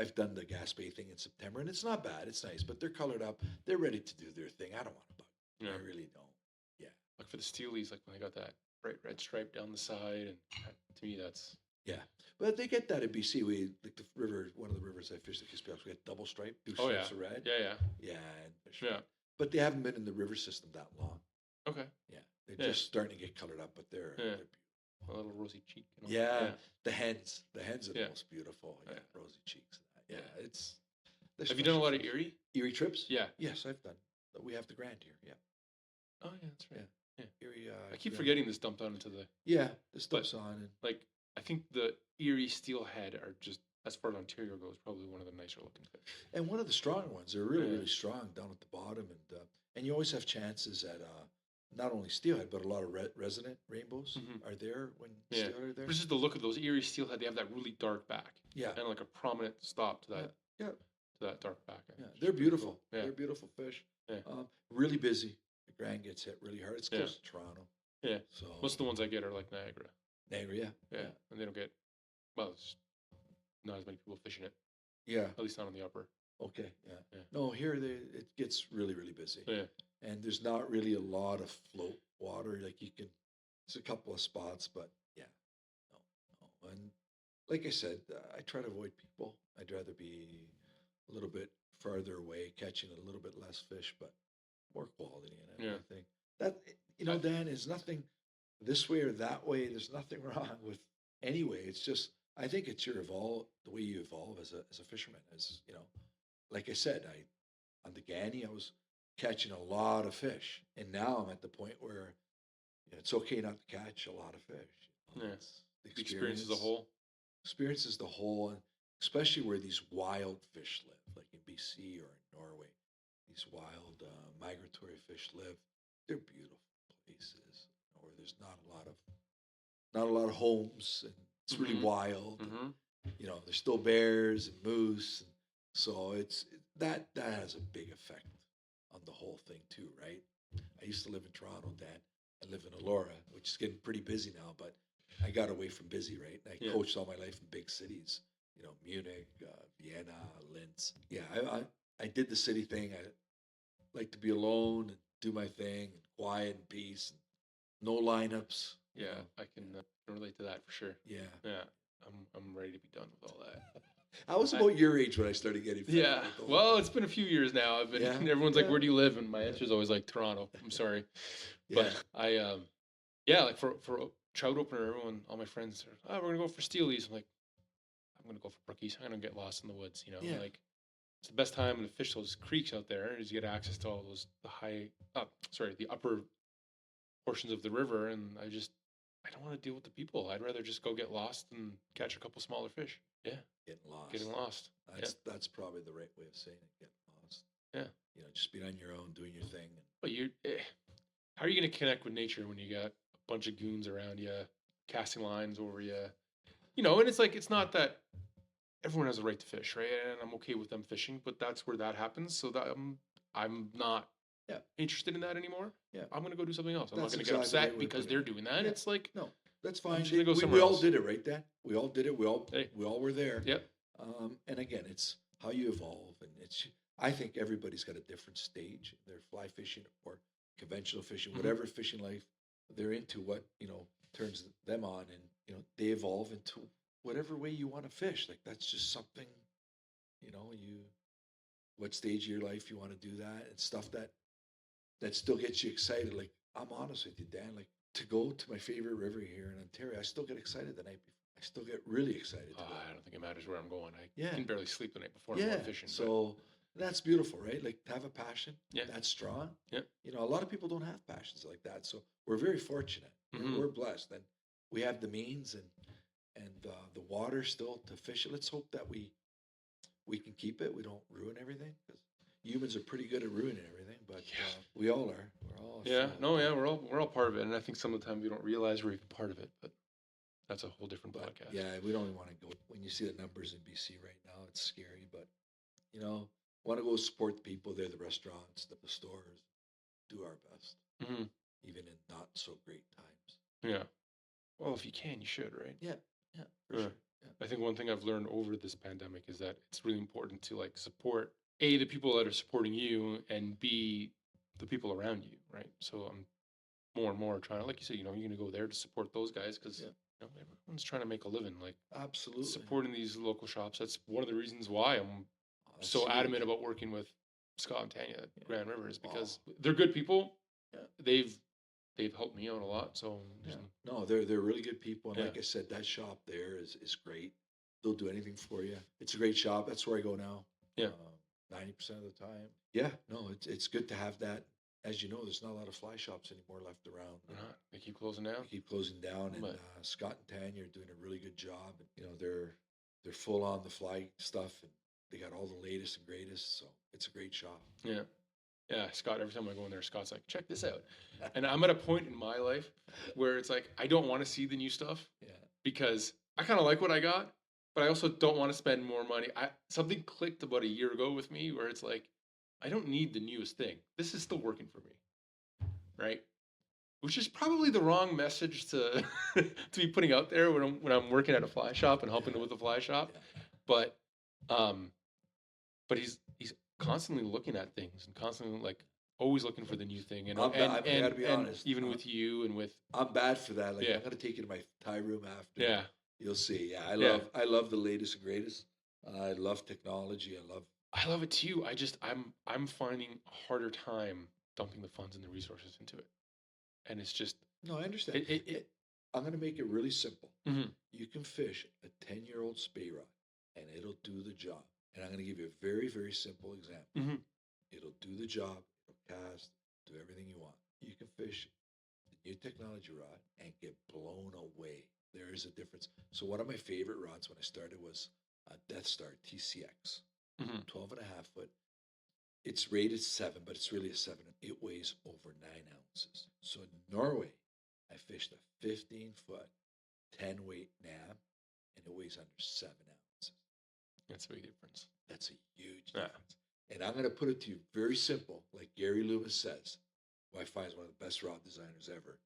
I've done the Gaspé thing in September, and it's not bad. It's nice, but they're colored up. They're ready to do their thing. I don't want to bug. Yeah. I really don't. Yeah. Like for the steelies, like when they got that bright red stripe down the side, and to me that's. Yeah, but they get that at BC. We like the river. One of the rivers I fished at Kispel, we had double stripe, 2 stripes of red. Yeah. Yeah. But they haven't been in the river system that long. Okay. Yeah, they're just starting to get colored up, but they're beautiful. A little rosy cheek. Yeah. The hens are the most beautiful. Yeah, Yeah. rosy cheeks. Yeah, it's. Have you done a lot of Erie trips? Yeah. Yes, I've done. We have the Grand here. Yeah. Oh yeah, that's right. Yeah. Erie. I keep forgetting this dumped on into the. Yeah, this stuff's on and. Like I think the Erie steelhead are just, as far as Ontario goes, probably one of the nicer looking fish. And one of the stronger ones. They're really strong down at the bottom, and you always have chances at not only steelhead but a lot of resident rainbows are there when steelhead are there. This is the look of those Erie steelhead. They have that really dark back. Yeah. And like a prominent stop to that. Yeah. To that dark back. Yeah, they're beautiful. Cool. Yeah. They're beautiful fish. Yeah. really busy. The Grand gets hit really hard. It's close to Toronto. Yeah. So Most of the ones I get are like Niagara. Niagara, Yeah. And they don't get, well, it's not as many people fishing it, yeah. at least not on the upper. Okay, yeah. Yeah. No, here it gets really, really busy. Yeah. And there's not really a lot of float water. Like you can, there's a couple of spots, but yeah, no. And like I said, I try to avoid people. I'd rather be a little bit farther away, catching a little bit less fish, but more quality in it. Yeah. I think that, Dan, is nothing this way or that way. There's nothing wrong with any way. It's just, I think it's the way you evolve as a fisherman. As like I said, on the Gani, I was catching a lot of fish, and now I'm at the point where it's okay not to catch a lot of fish. Yeah. The experience as a whole. Experience as the whole, and especially where these wild fish live, like in BC or in Norway. These wild migratory fish live. They're beautiful places where there's not a lot of homes, and it's really wild. Mm-hmm. And, there's still bears and moose, and so that has a big effect on the whole thing too, right? I used to live in Toronto, Dan. I live in Elora, which is getting pretty busy now, but I got away from busy, right? And I coached all my life in big cities, Munich, Vienna, Linz. Yeah, I did the city thing. I like to be alone and do my thing, and quiet and peace, and no lineups. Yeah, I can relate to that for sure. Yeah. Yeah, I'm ready to be done with all that. I was about your age when I started getting fed. Yeah, well, it's been a few years now. I've been. Everyone's like, "Where do you live?" And my answer is always like Toronto. I'm sorry, but I like for trout opener, all my friends are, we're gonna go for steelies. I'm like, I'm gonna go for brookies. I'm gonna get lost in the woods. Like it's the best time to fish those creeks out there is you get access to all those the upper portions of the river, and I don't want to deal with the people. I'd rather just go get lost and catch a couple smaller fish. Yeah. Getting lost. That's probably the right way of saying it. Getting lost. Yeah. Just being on your own, doing your thing. But how are you going to connect with nature when you got a bunch of goons around you, casting lines over you? And it's like, it's not that everyone has a right to fish, right? And I'm okay with them fishing, but that's where that happens. So that I'm not interested in that anymore. Yeah. I'm going to go do something else. I'm not going to get upset because they're doing that. Yeah. It's like, no, that's fine. We all did it, right, Dan? We all did it. We all were there. Yep. And again, it's how you evolve, and I think everybody's got a different stage. They're fly fishing or conventional fishing, whatever fishing life they're into, what turns them on, and they evolve into whatever way you want to fish. Like that's just something, what stage of your life you want to do that, and stuff that still gets you excited. Like I'm honest with you, Dan. Like to go to my favorite river here in Ontario, I still get excited the night before. I still get really excited. I don't think it matters where I'm going. I can barely sleep the night before I'm going fishing. So that's beautiful, right? Like to have a passion that's strong. Yeah. A lot of people don't have passions like that. So we're very fortunate. Mm-hmm. We're blessed. And we have the means and the water still to fish it. Let's hope that we can keep it. We don't ruin everything, because humans are pretty good at ruining everything, but we all are. We're all we're all part of it. And I think some of the time we don't realize we're even part of it, but that's a whole different podcast. Yeah, we don't even want to go. When you see the numbers in BC right now, it's scary. But, want to go support the people there, the restaurants, the stores, do our best, even in not so great times. Yeah. Well, if you can, you should, right? Yeah, for sure. Yeah. I think one thing I've learned over this pandemic is that it's really important to support A, the people that are supporting you, and B, the people around you, right? So I'm more and more trying to, like you said, you're going to go there to support those guys because everyone's trying to make a living. Absolutely supporting these local shops. That's one of the reasons why I'm so adamant about working with Scott and Tanya at Grand River, is because they're good people. Yeah. They've helped me out a lot. So they're really good people. And like I said, that shop there is great. They'll do anything for you. It's a great shop. That's where I go now. Yeah. 90% of the time. Yeah. No, it's good to have that. As you know, there's not a lot of fly shops anymore left around. They keep closing down. And Scott and Tanya are doing a really good job. And, they're full on the fly stuff, and they got all the latest and greatest. So it's a great shop. Yeah. Yeah, Scott, every time I go in there, Scott's like, check this out. And I'm at a point in my life where it's like, I don't want to see the new stuff because I kind of like what I got, but I also don't want to spend more money. Something clicked about a year ago with me where it's like, I don't need the newest thing. This is still working for me, right? Which is probably the wrong message to to be putting out there when I'm working at a fly shop and helping with the fly shop. But um, but he's constantly looking at things and constantly like always looking for the new thing. And I gotta be and honest. even with you and with I'm bad for that. Like Yeah. I'm gonna take you to my Thai room after. yeah You'll see. Yeah, Yeah. I love the latest and greatest. I love technology. I love it too. I'm finding a harder time dumping the funds and the resources into it, and it's just No, I understand. I'm gonna make it really simple. Mhm. You can fish a 10-year-old spey rod, and it'll do the job. And I'm gonna give you a very, very simple example. Mhm. It'll do the job. It'll cast. Do everything you want. You can fish the new technology rod and get blown away. There is a difference. So one of my favorite rods when I started was a Death Star TCX, Mhm. 12 and a half foot. It's rated 7, but it's really a 7. It weighs over 9 ounces. So in Norway, I fished a 15-foot, 10-weight nab, and it weighs under 7 ounces. That's a big difference. That's a huge Yeah. difference. And I'm going to put it to you very simple, like Gary Loomis says, who I find is one of the best rod designers ever.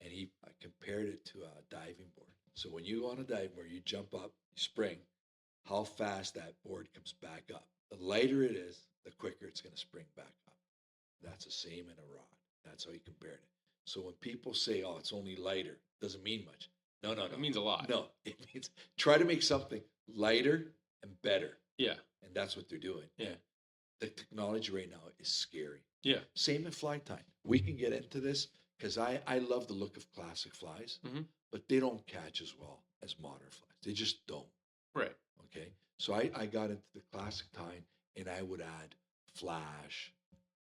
And he compared it to a diving board. So when you go on a diving board, you jump up, you spring, how fast that board comes back up. The lighter it is, the quicker it's going to spring back up. That's the same in a rod. That's how he compared it. So when people say, oh, it's only lighter, doesn't mean much. No. It means a lot. No, it means try to make something lighter and better. Yeah. And that's what they're doing. Yeah. The technology right now is scary. Yeah. Same in fly tying. We can get into this because I love the look of classic flies, but they don't catch as well as modern flies. They just don't. Right. Okay. So I got into the classic tying and I would add flash,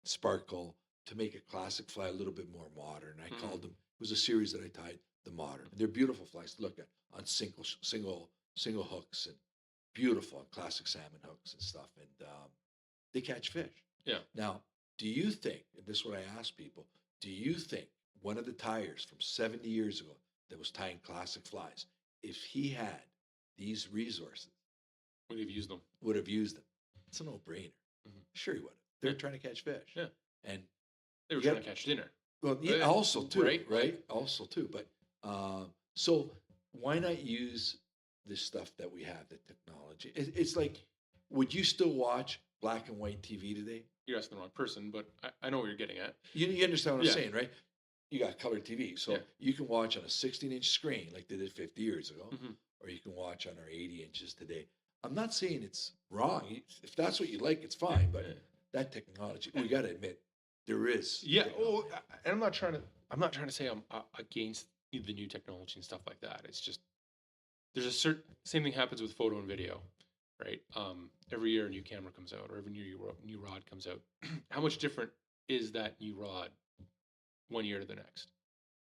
sparkle to make a classic fly a little bit more modern. I called them, it was a series that I tied the modern. And they're beautiful flies to look at on single hooks and beautiful on classic salmon hooks and stuff. And they catch fish. Yeah. Now, do you think, and this is what I ask people, do you think one of the tyers from 70 years ago that was tying classic flies, if he had these resources, Would have used them. would have used them? It's a no-brainer. Sure he would have. They're Yeah. trying to catch fish. Yeah. And They were You trying got- to catch dinner. well, yeah, Yeah, also too, right? right? Also too. But so why not use this stuff that we have, the technology? It's like, would you still watch black and white TV today? You're asking the wrong person, but I know what you're getting at. You understand what Yeah. I'm saying, right? You got color TV, so Yeah. you can watch on a 16-inch screen like they did 50 years ago, Mhm. or you can watch on our 80 inches today. I'm not saying it's wrong. If that's what you like, it's fine. But Yeah. that technology, we got to admit, there is. Yeah. technology. And I'm not trying to say I'm against the new technology and stuff like that. It's just there's a certain same thing happens with photo and video, right? Every year a new camera comes out, or every new rod comes out. How much different is that new rod 1 year to the next?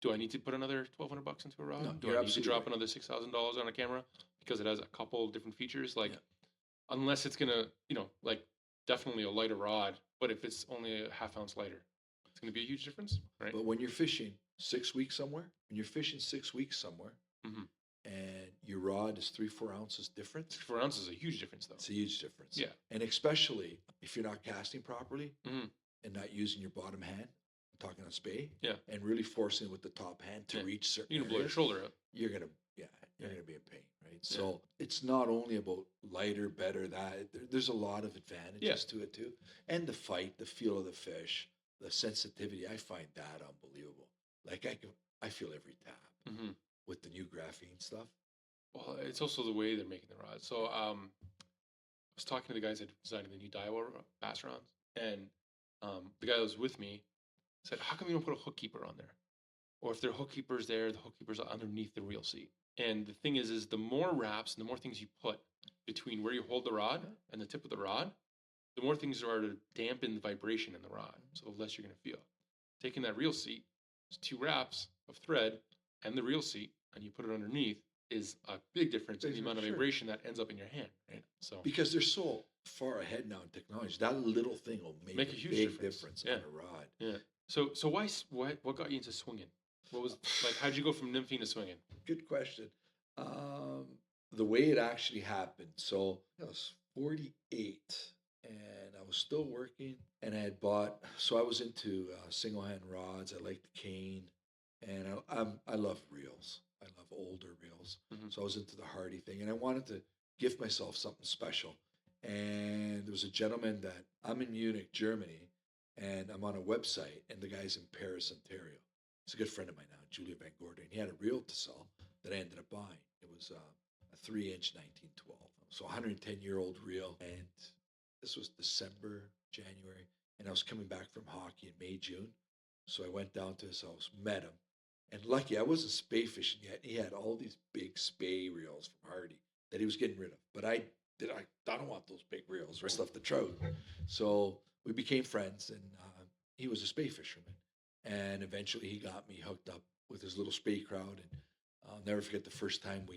Do I need to put another $1,200 into a rod? No, Do you're I need to absolutely drop right. another $6,000 on a camera because it has a couple different features? Like, Yeah. unless it's gonna, like definitely a lighter rod, but if it's only a half ounce lighter, it's gonna be a huge difference, right? But when you're fishing 6 weeks somewhere, Mhm. and your rod is 3-4 ounces different, 4 ounces is a huge difference, though. it's a huge difference. Yeah. And especially if you're not casting properly Mhm. and not using your bottom hand, I'm talking on Spey, Yeah. and really forcing it with the top hand to Yeah. reach certain You're gonna blow your areas, shoulder out. you're gonna Yeah. be in pain, right? So it's not only about lighter, better, there's a lot of advantages to it too, and the fight, the feel of the fish, the sensitivity. I find that unbelievable. Like I feel every tap Mhm. with the new graphene stuff. Well, it's also the way they're making the rods. So, I was talking to the guys that designed the new Daiwa bass rods, and the guy that was with me said, "How come you don't put a hook keeper on there? Or if there are hook keepers there, the hook keeper's underneath the reel seat." And the thing is the more wraps and the more things you put between where you hold the rod and the tip of the rod, the more things there are to dampen the vibration in the rod. So the less you're going to feel. Taking that reel seat, it's 2 wraps of thread and the reel seat, and you put it underneath is a big difference in the amount of Sure. vibration that ends up in your hand, right? So Because they're so far ahead now in technology, that little thing will make a huge big difference. on a rod. yeah. So what got you into swinging? What was like? How'd you go from nymphing to swinging? Good question. The way it actually happened. So I was 48 and I was still working, and I had bought. So I was into single hand rods. I like the cane, and I love reels. I love older reels. So I was into the Hardy thing, and I wanted to gift myself something special. And there was a gentleman that I'm in Munich, Germany, and I'm on a website, and the guy's in Paris, Ontario. He's a good friend of mine now, Julia Van Gordon. He had a reel to sell that I ended up buying. It was a 3-inch 1912. So 110-year-old reel. And this was December, January. And I was coming back from hockey in May, June. So I went down to his house, met him. And lucky, I wasn't spey fishing yet. He had all these big spey reels from Hardy that he was getting rid of. But I don't want those big reels, right? Stuff the trout. So we became friends, and he was a spey fisherman. And eventually he got me hooked up with his little spey crowd. And I'll never forget the first time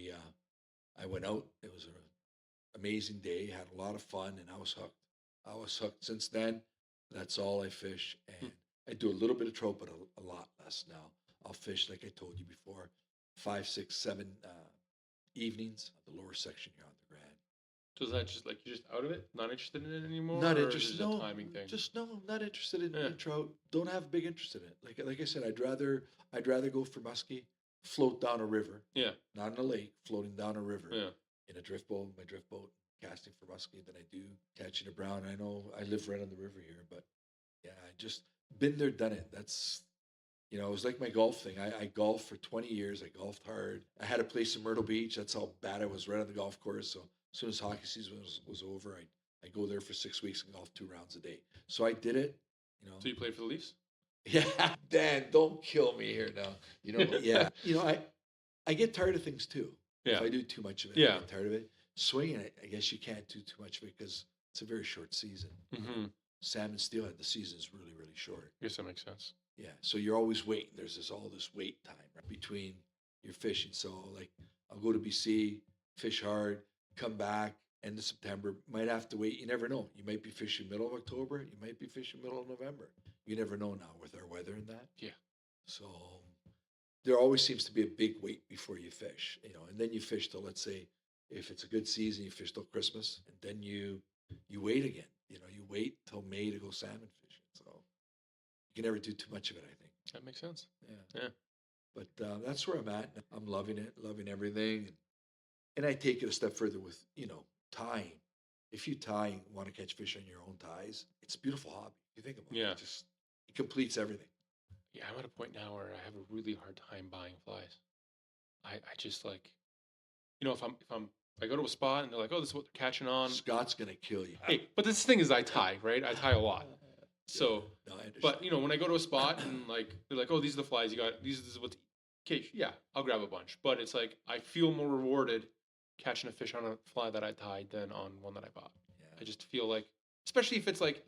I went out. It was an amazing day, had a lot of fun, and I was hooked. I was hooked. Since then, that's all I fish. And I do a little bit of trout, but a lot less now. I'll fish, like I told you before, 5, 6, 7 evenings at the lower section here on the Grand. So is that just like you're just out of it, not interested in it anymore? Not or interested. Is it No, a timing thing? just no, not interested in trout. Don't have a big interest in it. Like I said, I'd rather go for musky, float down a river. Yeah. Not in a lake, floating down a river. Yeah. In a drift boat, my drift boat, casting for musky than I do catching a brown. I know I live right on the river here, but yeah, I just been there, done it. That's, it was like my golf thing. I golfed for 20 years. I golfed hard. I had a place in Myrtle Beach. That's how bad I was, right on the golf course. So as soon as hockey season was over, I go there for 6 weeks and golf 2 rounds a day. So I did it. So you played for the Leafs? Yeah, Dan, don't kill me here now. Yeah. I get tired of things too. Yeah. If I do too much of it, I get tired of it. Swinging, I guess you can't do too much of it because it's a very short season. Salmon, steelhead, the season is really, really short. I guess that makes sense. Yeah, so you're always waiting. There's all this wait time between your fishing. So like, I'll go to BC, fish hard, come back, end of September. Might have to wait. You never know. You might be fishing middle of October. You might be fishing middle of November. You never know now with our weather and that. Yeah. So there always seems to be a big wait before you fish, and then you fish till, let's say, if it's a good season, you fish till Christmas, and then you wait again. You wait till May to go salmon fishing. So you can never do too much of it, I think. That makes sense. Yeah. But that's where I'm at. I'm loving it, loving everything. And I take it a step further with, tying. If you tie and want to catch fish on your own ties, it's a beautiful hobby. You think about it. It completes everything. Yeah, I'm at a point now where I have a really hard time buying flies. I just like, if I go to a spot and they're like, oh, this is what they're catching on. Scott's gonna kill you. Hey, but this thing is I tie, right? I tie a lot. So, no, I understand. But when I go to a spot and like they're like, oh, these are the flies you got. This is what. Okay, yeah, I'll grab a bunch. But it's like I feel more rewarded catching a fish on a fly that I tied than on one that I bought. Yeah. I just feel like, especially if it's like,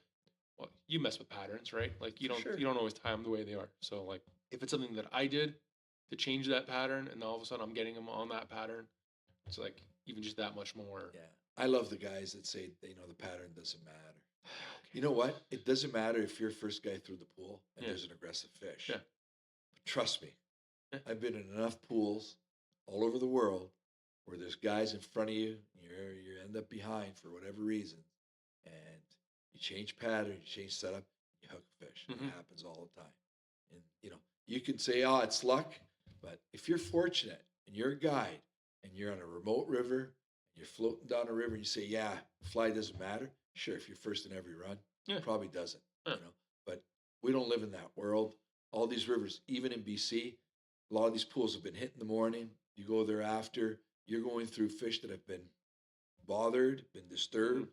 well, you mess with patterns, right? Like you don't always tie them the way they are. So like if it's something that I did to change that pattern, and all of a sudden I'm getting them on that pattern, it's like even just that much more. Yeah, I love the guys that say the pattern doesn't matter. You know what? It doesn't matter if you're first guy through the pool and there's an aggressive fish. Yeah. But trust me, I've been in enough pools all over the world where there's guys in front of you, you end up behind for whatever reason, and you change pattern, you change setup, you hook a fish. It happens all the time. And you can say, oh, it's luck, but if you're fortunate and you're a guide and you're on a remote river, you're floating down a river, and you say, yeah, fly doesn't matter. Sure, if you're first in every run, it probably doesn't. But we don't live in that world. All these rivers, even in BC, a lot of these pools have been hit in the morning. You go there after, you're going through fish that have been bothered, been disturbed,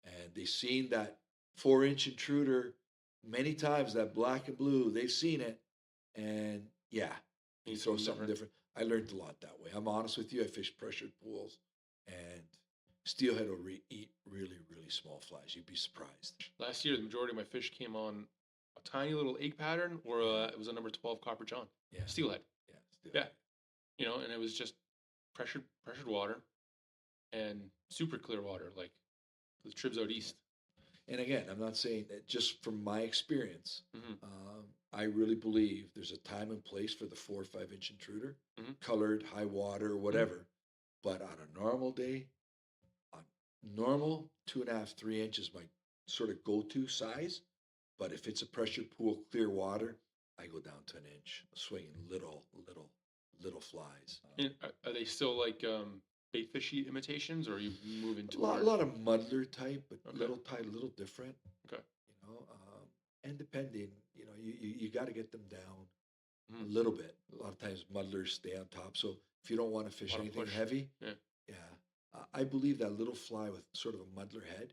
and they've seen that 4-inch intruder many times, that black and blue. They've seen it, and you throw something different. I learned a lot that way. I'm honest with you. I fish pressured pools, and steelhead will eat really, really small flies. You'd be surprised. Last year, the majority of my fish came on a tiny little egg pattern, or it was a number 12 copper john. Yeah. Steelhead. Yeah. Steelhead. Yeah. And it was just pressured water and super clear water, like the tribs out east. And again, I'm not saying that, just from my experience, I really believe there's a time and place for the 4 or 5-inch intruder, colored, high water, whatever. But on a normal day, on normal 2.5, 3 inches, my sort of go-to size. But if it's a pressure pool, clear water, I go down to an inch, swinging little flies. And are they still like bait fishy imitations, or are you moving A lot, toward? a lot of muddler type, but Okay. little tight, a little different. Okay. And depending, you got to get them down a Mhm. little bit. A lot of times muddlers stay on top. So if you don't want to fish Lot of anything push. heavy, Yeah. yeah, I believe that little fly with sort of a muddler head,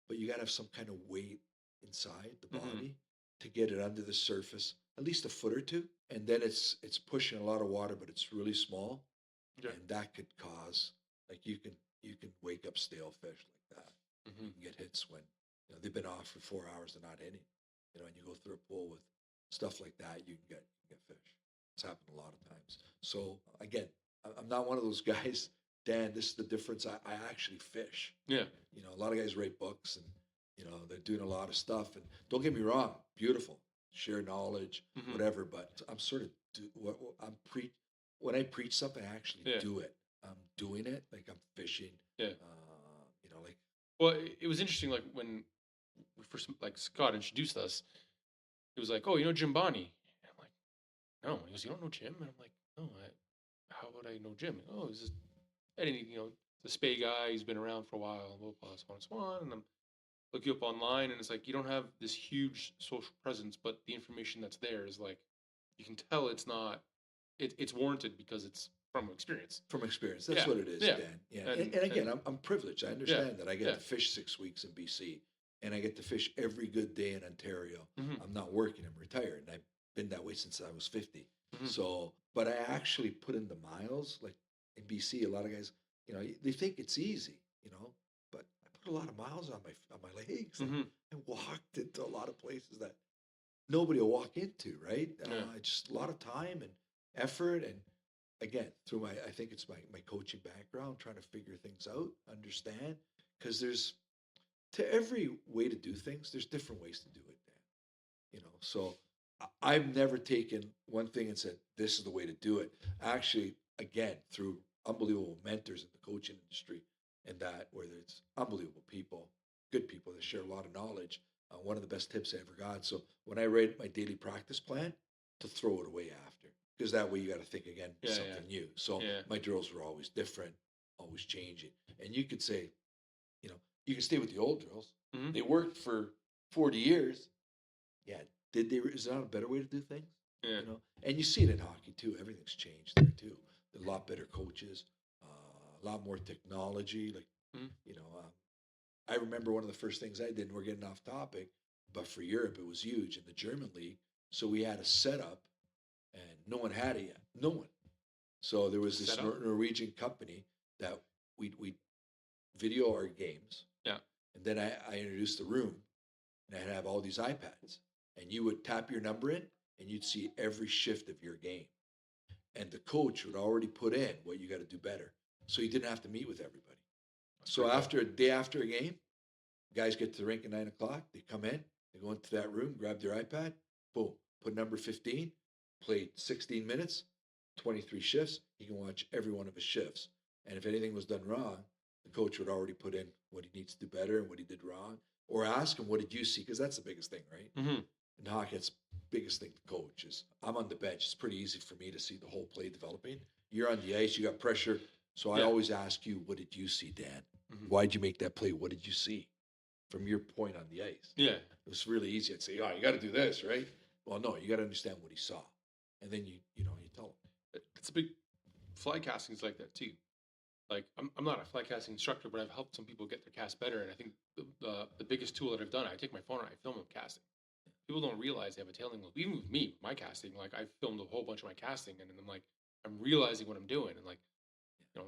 but you got to have some kind of weight inside the Mhm. body to get it under the surface, at least a foot or two, and then it's pushing a lot of water, but it's really small, Okay. and that could cause like you can wake up stale fish like that. Mhm. You can get hits when they've been off for 4 hours and not hitting. And you go through a pool with stuff like that, you can get fish. It's happened a lot of times. So again, I'm not one of those guys. Dan, this is the difference. I actually fish. Yeah. A lot of guys write books and they're doing a lot of stuff. And don't get me wrong, beautiful, share knowledge, Mhm. whatever. But I'm sort of when I preach something, I actually Yeah. do it. I'm doing it like I'm fishing. Yeah. Like Well, it was interesting. Like when we first, like Scott introduced us, he was like, "Oh, you know Jim Boni?" And I'm like, "No." And he goes, "You don't know Jim?" And I'm like, "No. How would I know Jim?" Oh, he's just, and the Spey guy. He's been around for a while. Blah, blah, so on and so on. And I'm look you up online, and it's like you don't have this huge social presence, but the information that's there is like you can tell it's not. It's warranted because it's from experience. from experience. That's Yeah. what it is, Yeah. Dan. Yeah. And Again, I'm privileged. I understand that I get yeah. to fish 6 weeks in BC and I get to fish every good day in Ontario. Mhm. I'm not working, I'm retired. And I've been that way since I was 50. Mhm. So, but I actually put in the miles. Like in BC, a lot of guys, they think it's easy, but I put a lot of miles on my legs. Mhm. I walked into a lot of places that nobody will walk into, right? Yeah. Just a lot of time and effort. And again, through I think it's my coaching background, trying to figure things out, understand, because to every way to do things, there's different ways to do it, Dan. So I've never taken one thing and said, this is the way to do it. Actually, again, through unbelievable mentors in the coaching industry, and that, whether it's unbelievable people, good people that share a lot of knowledge, one of the best tips I ever got. So when I write my daily practice plan, to throw it away after, because that way you got to think again, something new. So my drills were always different, always changing. And you could say, you can stay with the old drills. Mhm. They worked for 40 years. Yeah. Is there not a better way to do things? Yeah. And you see it in hockey too. Everything's changed there too. There are a lot better coaches, a lot more technology. Like, Mhm. I remember one of the first things I did, and we're getting off topic, but for Europe, it was huge in the German league. So we had a setup and no one had it yet. No one. So there was this Setup? Norwegian company that we'd video our games. Yeah. And then I introduced the room and I'd have all these iPads and you would tap your number in and you'd see every shift of your game. And the coach would already put in what you got to do better. So you didn't have to meet with everybody. So after a day after a game, guys get to the rink at 9 o'clock. They come in, they go into that room, grab their iPad, boom, put number 15, played 16 minutes, 23 shifts. He can watch every one of his shifts. And if anything was done wrong, the coach would already put in what he needs to do better and what he did wrong, or ask him, what did you see? Because that's the biggest thing, right? Mhm. In hockey, it's biggest thing to coach is I'm on the bench. It's pretty easy for me to see the whole play developing. You're on the ice, you got pressure. So I always ask you, what did you see, Dan? Mhm. Why'd you make that play? What did you see from your point on the ice? Yeah. It was really easy. I'd say, you got to do this, right? Well, no, you got to understand what he saw. And then you tell him. It's a big fly casting is like that too. Like I'm not a fly casting instructor, but I've helped some people get their cast better. And I think the biggest tool that I've done, I take my phone and I film them casting. People don't realize they have a tailing loop. Even with me, my casting, like I filmed a whole bunch of my casting, and I'm like, I'm realizing what I'm doing, and like,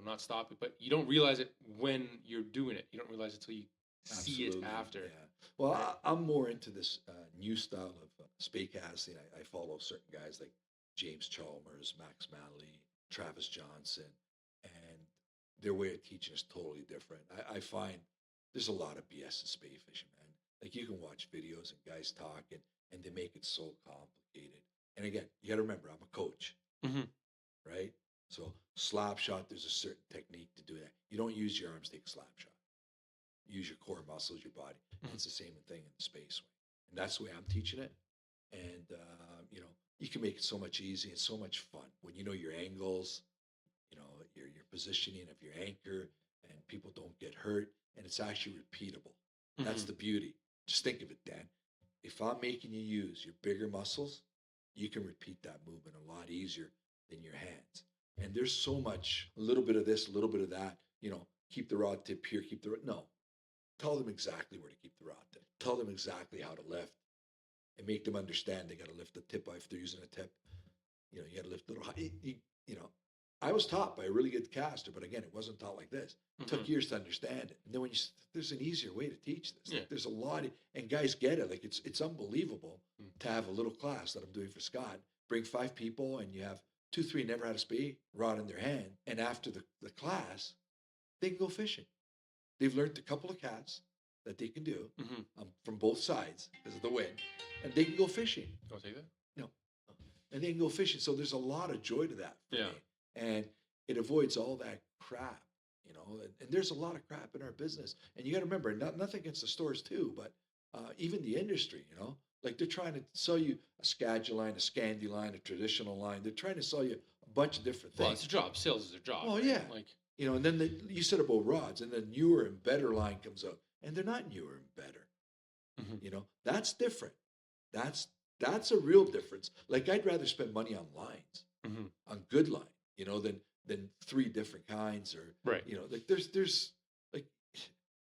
not stop it. But you don't realize it when you're doing it. You don't realize it until you see it after. Yeah. Well, I'm more into this new style of spey casting. I follow certain guys like James Chalmers, Max Manley, Travis Johnson, and their way of teaching is totally different. I find there's a lot of BS in spey fishing, man. Like you can watch videos and guys talk and they make it so complicated. And again, you got to remember, I'm a coach, Mm-hmm. right? So slap shot, there's a certain technique to do that. You don't use your arms to take a slap shot. use your core muscles, your body. Mhm. It's the same thing in the space way. And that's the way I'm teaching it. And, you can make it so much easy and so much fun when you know your angles, your positioning of your anchor, and people don't get hurt. And it's actually repeatable. That's Mhm. the beauty. Just think of it, Dan. If I'm making you use your bigger muscles, you can repeat that movement a lot easier than your hands. And there's so much, a little bit of this, a little bit of that, keep the rod tip here, keep the rod. No, tell them exactly where to keep the rod tip. Tell them exactly how to lift and make them understand they got to lift the tip if they're using a tip. You got to lift a little high. I was taught by a really good caster, but again, it wasn't taught like this. It took years to understand it. And then there's an easier way to teach this. Yeah. Like, there's a lot, and guys get it. Like it's unbelievable to have a little class that I'm doing for Scott. Bring 5 people, and you have 2, 3 never had a spey rod in their hand, and after the class, they can go fishing. They've learned a couple of casts that they can do from both sides because of the wind, and they can go fishing. I'll take that. And they can go fishing. So there's a lot of joy to that for Yeah. me. And it avoids all that crap, and there's a lot of crap in our business. And you got to remember, nothing against the stores too, but even the industry, like they're trying to sell you a Skagit line, a Scandi line, a traditional line. They're trying to sell you a bunch of different things. Well, it's a job. Sales is a job. Oh, right? yeah. Like, and then you said about rods, and then newer and better line comes out, and they're not newer and better. That's different. That's a real difference. Like I'd rather spend money on lines, on good line, than 3 different kinds or right. Like there's like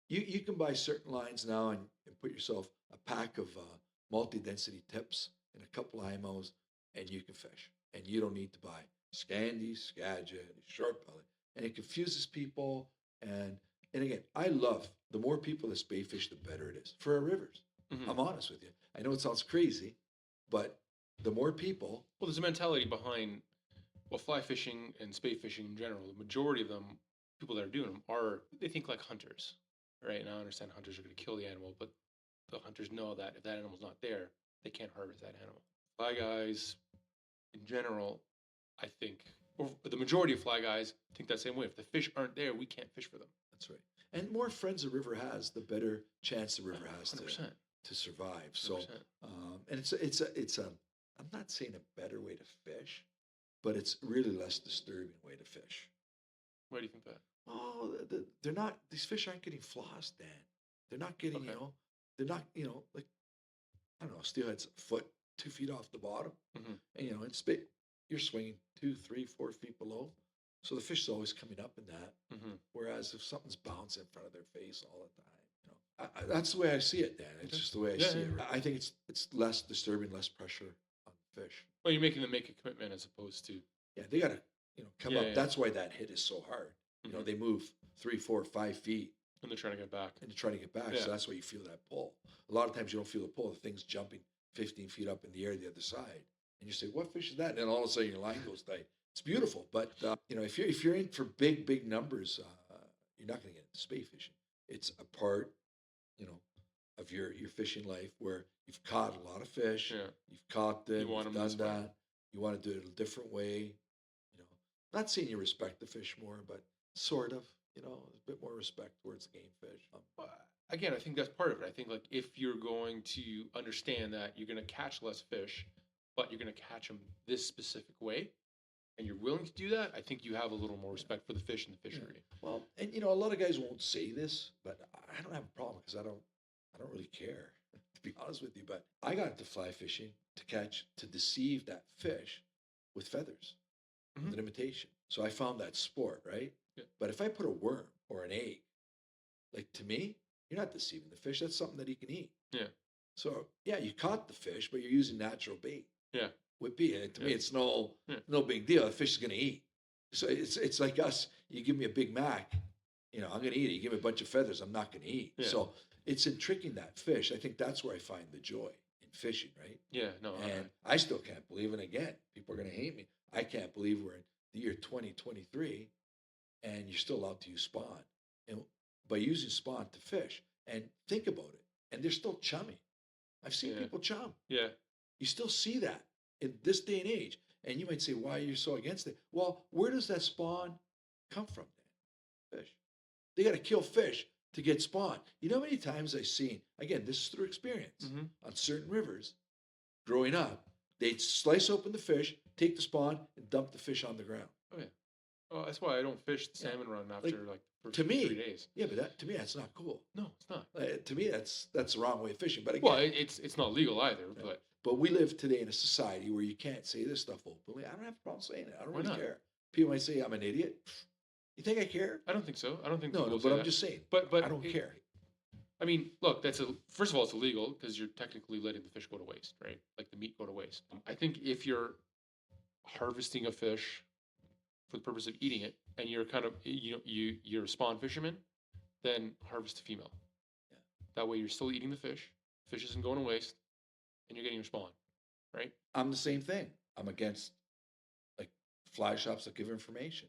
you can buy certain lines now and put yourself a pack of multi-density tips and a couple of IMOs and you can fish. And you don't need to buy Scandi, Skagit, short belly. And it confuses people. And again, I love the more people that spey fish, the better it is for our rivers. I'm honest with you. I know it sounds crazy, but the more people. Well, there's a mentality behind fly fishing and spey fishing in general. The majority of them, people that are doing them, they think like hunters, right? And I understand hunters are going to kill the animal, but the hunters know that if that animal's not there, they can't harvest that animal. Fly guys, in general, I think, or the majority of fly guys think that same way. If the fish aren't there, we can't fish for them. That's right. And the more friends the river has, the better chance the river has 100%. To survive. 100%. So, and it's a, I'm not saying a better way to fish, but it's really less disturbing way to fish. Why do you think that? Oh, they're not. These fish aren't getting flossed, Dan. They're not getting. Okay. They're not. Like I don't know. Steelhead's a foot, 2 feet off the bottom, and it's big. You're swinging 2, 3, 4 feet below, so the fish is always coming up in that. Whereas if something's bouncing in front of their face all the time, that's the way I see it, Dan. It's just the way I see it. Right? I think it's less disturbing, less pressure on the fish. Well, you're making them make a commitment as opposed to. Yeah, they got to come up. Yeah. That's why that hit is so hard. They move 3, 4, 5 feet. And they're trying to get back. Yeah. So that's why you feel that pull. A lot of times you don't feel the pull. The thing's jumping 15 feet up in the air the other side. And you say, what fish is that? And then all of a sudden your line goes tight. It's beautiful. But, if you're in for big numbers, you're not going to get into spey fishing. It's a part, of your fishing life where you've caught a lot of fish. Yeah. You've caught them. You've done that. You want to do it a different way. Not saying you respect the fish more, but sort of, a bit more respect towards the game fish. Again, I think that's part of it. I think like if you're going to understand that you're going to catch less fish, but you're going to catch them this specific way, and you're willing to do that, I think you have a little more respect for the fish and the fishery. Yeah. Well, and a lot of guys won't say this, but I don't have a problem because I don't really care, to be honest with you. But I got into fly fishing to deceive that fish with feathers. With an imitation. So I found that sport, right? Yeah. But if I put a worm or an egg, like to me, you're not deceiving the fish. That's something that he can eat. Yeah. So yeah, you caught the fish, but you're using natural bait. Yeah. With bait. To me, it's no big deal. The fish is gonna eat. So it's like us. You give me a Big Mac, I'm gonna eat it. You give me a bunch of feathers, I'm not gonna eat. Yeah. So it's in tricking that fish. I think that's where I find the joy in fishing, right? Yeah. No. And I still can't believe it. Again, people are gonna hate me. I can't believe we're in the year 2023 and you're still allowed to use spawn. And by using spawn to fish, and think about it, and they're still chumming. I've seen people chum. Yeah. You still see that in this day and age. And you might say, why are you so against it? Well, where does that spawn come from then? Fish. They got to kill fish to get spawn. You know how many times I've seen, again, this is through experience, Mhm. on certain rivers, growing up, they'd slice open the fish, take the spawn, and dump the fish on the ground. Oh yeah. Well, that's why I don't fish the Yeah. salmon run after like for To 3 me, days. yeah, but to me, that's not cool. No, it's not. To me, that's the wrong way of fishing. But again, Well, it's not legal either. Yeah. But we live today in a society where you can't say this stuff openly. I don't have a problem saying it. I don't Why really not? care. People might say I'm an idiot. You think I care? I don't think so. I don't think No, people no, say but I'm that. just saying. But I don't care. I mean, look, first of all, it's illegal because you're technically letting the fish go to waste, right? Like the meat go to waste. I think if you're harvesting a fish for the purpose of eating it, and you're kind of you're a spawn fisherman, then harvest the female. Yeah. That way, you're still eating the fish. Fish isn't going to waste, and you're getting your spawn, right? I'm the same thing. I'm against like fly shops that give information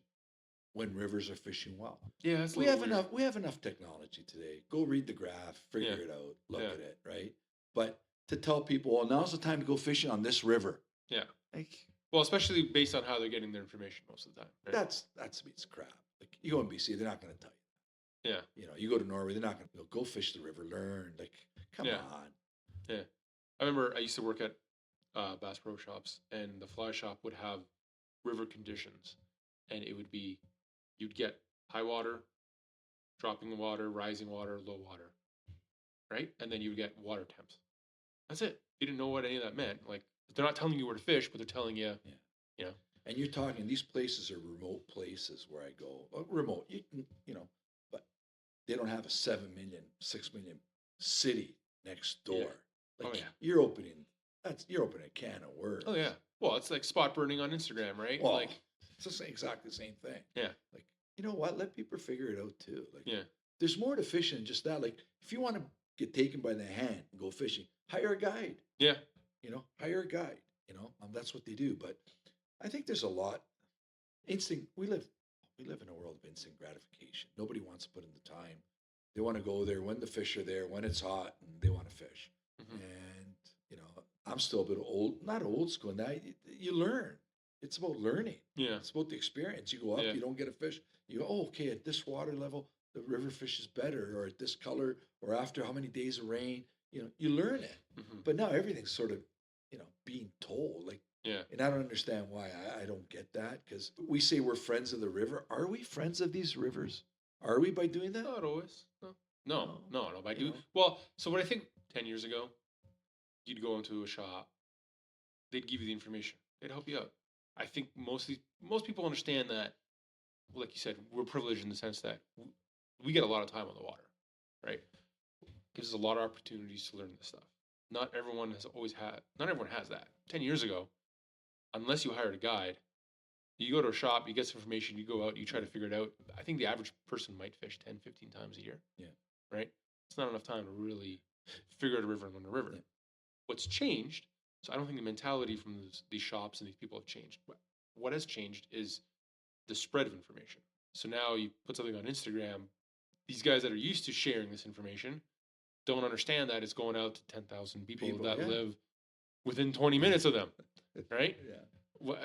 when rivers are fishing well. Yeah, that's We have enough. We have enough technology today. Go read the graph, figure Yeah. it out, look Yeah. at it, right? But to tell people, well, now's the time to go fishing on this river. Yeah. Like Well, especially based on how they're getting their information most of the time. Right? that's means crap. Like you go in BC, they're not going to tell you. Yeah. You know, you go to Norway, they're not going to go fish the river, learn. Like, come Yeah. on. Yeah. I remember I used to work at Bass Pro Shops, and the fly shop would have river conditions, and it would be you'd get high water, dropping water, rising water, low water, right? And then you would get water temps. That's it. You didn't know what any of that meant. Like they're not telling you where to fish, but they're telling you, Yeah. you know. And you're talking, these places are remote places where I go. Well, remote, you know, but they don't have a 7 million, 6 million city next door. Yeah. Like Oh, yeah. you're opening a can of worms. Oh yeah. Well, it's like spot burning on Instagram, right? Well, Like it's exactly the same thing. yeah. Like, you know what? Let people figure it out too. Like, Yeah. there's more to fishing than just that. Like, if you want to get taken by the hand and go fishing, hire a guide. Yeah. You know, hire a guide. You know, that's what they do. But I think there's a lot instinct. We live in a world of instant gratification. Nobody wants to put in the time. They want to go there when the fish are there, when it's hot, and they want to fish. Mhm. And you know, I'm still a bit not old school. Now you learn. It's about learning. Yeah. It's about the experience. You go up, Yeah. you don't get a fish. You go, oh, okay, at this water level, the river fish is better, or at this color, or after how many days of rain. You know, you learn it. Mhm. But now everything's sort of, you know, being told. Like, Yeah. and I don't understand why. I don't get that, because we say we're friends of the river. Are we friends of these rivers? Are we by doing that? Not always. No. I You do. know? Well, so what I think 10 years ago, you'd go into a shop, they'd give you the information, they'd help you out. I think most people understand that, like you said, we're privileged in the sense that we get a lot of time on the water, right? Gives us a lot of opportunities to learn this stuff. Not everyone has that. 10 years ago, unless you hired a guide, you go to a shop, you get some information, you go out, you try to figure it out. I think the average person might fish 10, 15 times a year. Yeah. Right? It's not enough time to really figure out a river and learn a river. Yeah. What's changed, so I don't think the mentality from these shops and these people have changed. What has changed is the spread of information. So now you put something on Instagram, these guys that are used to sharing this information don't understand that it's going out to 10,000 people that yeah. live within 20 minutes of them, right? Yeah.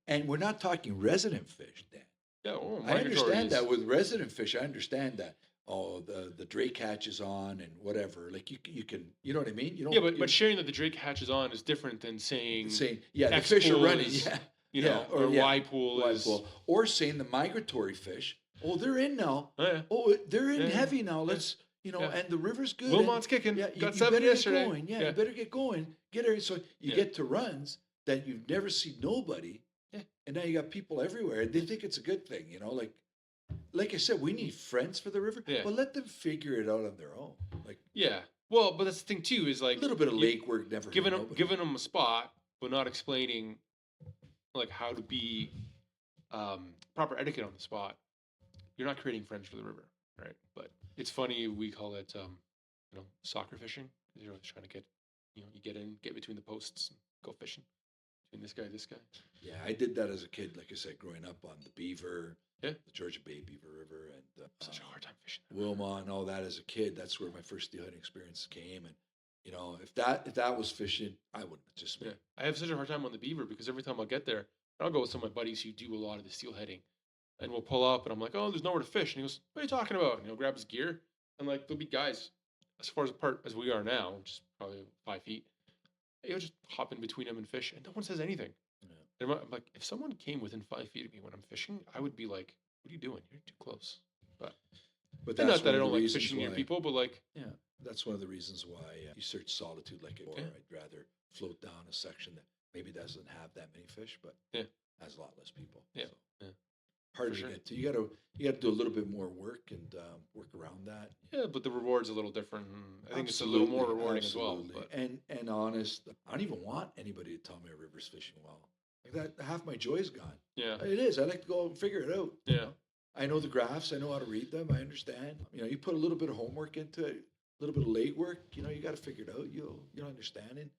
And we're not talking resident fish, Dan. Yeah, I understand that with resident fish. I understand that. Oh, the drake hatches on and whatever. Like you can, you know what I mean? You don't. Yeah, but sharing that the drake hatches on is different than saying yeah, the X fish are pool running. is, Yeah, you know, or Y pool is. Or saying the migratory fish. Oh, they're in now. Oh, yeah. Oh, they're in Yeah. heavy now. Let's, you know, Yeah. and the river's good. Wilmot's kicking. Yeah, Got you 7 better yesterday. get going. Yeah, you better get going. Get her. So you Yeah. get to runs that you've never seen nobody. Yeah. And now you got people everywhere, and they think it's a good thing. You know, like I said, we need friends for the river. Yeah. Well, let them figure it out on their own. Like Yeah. Well, but that's the thing too, is a like little bit of lake work never hurt giving nobody. them a spot, but not explaining like how to be proper etiquette on the spot. You're not creating friends for the river, right? But it's funny, we call it soccer fishing. You're just trying to get, you get in, get between the posts, and go fishing between this guy. Yeah, I did that as a kid. Like I said, growing up on the Beaver, Yeah. the Georgia Bay Beaver River, and Such a hard time fishing. Wilmot and all that as a kid. That's where my first steelhead experience came. And if that was fishing, I wouldn't have just Yeah, I have such a hard time on the Beaver because every time I'll get there, I'll go with some of my buddies who do a lot of the steelheading, and we'll pull up, and I'm like, oh, there's nowhere to fish, and he goes, what are you talking about? And he'll grab his gear, And like there'll be guys as far as apart as we are now, which is probably 5 feet. You'll just hop in between them and fish, and no one says anything. Yeah. And I'm like, if someone came within 5 feet of me when I'm fishing, I would be like, "What are you doing? You're too close." But But and that's not that one I of the don't like reasons fishing near why. people, but like, Yeah, that's one of the reasons why you search solitude like it. Or Yeah. I'd rather float down a section that maybe doesn't have that many fish, but Yeah. has a lot less people. Yeah. So Yeah. hard For to sure. get to. You got to do a little bit more work and work around that. yeah, but the reward's a little different. And I think it's a little more rewarding as well. But And honest, I don't even want anybody to tell me a river's fishing well. Like that, half my joy is gone. yeah, It is. I like to go and figure it out. yeah, I know the graphs. I know how to read them. I understand. You put a little bit of homework into it, a little bit of late work. You got to figure it out. You'll understand it.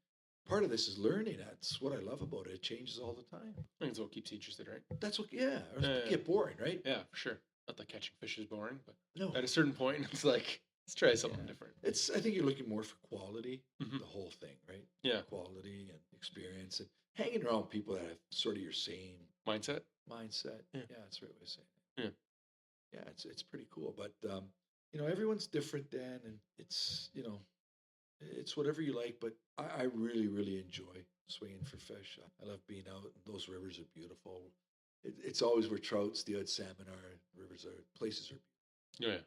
Part of this is learning. That's what I love about it. It changes all the time. I think it's what keeps you interested, right? That's what. Yeah. Or it get boring, right? Yeah, for sure. Not that catching fish is boring, but No. at a certain point, it's like let's try something different. I think you're looking more for quality, Mhm. the whole thing, right? Yeah, Quality and experience and hanging around people that have sort of your same mindset. mindset. Yeah. That's the right way to say it. Yeah. Yeah, it's pretty cool. But everyone's different, Dan, and it's whatever you like. But I really, really enjoy swinging for fish. I love being out. Those rivers are beautiful. It's always where trout, steelhead, salmon are. Rivers are places are. Yeah,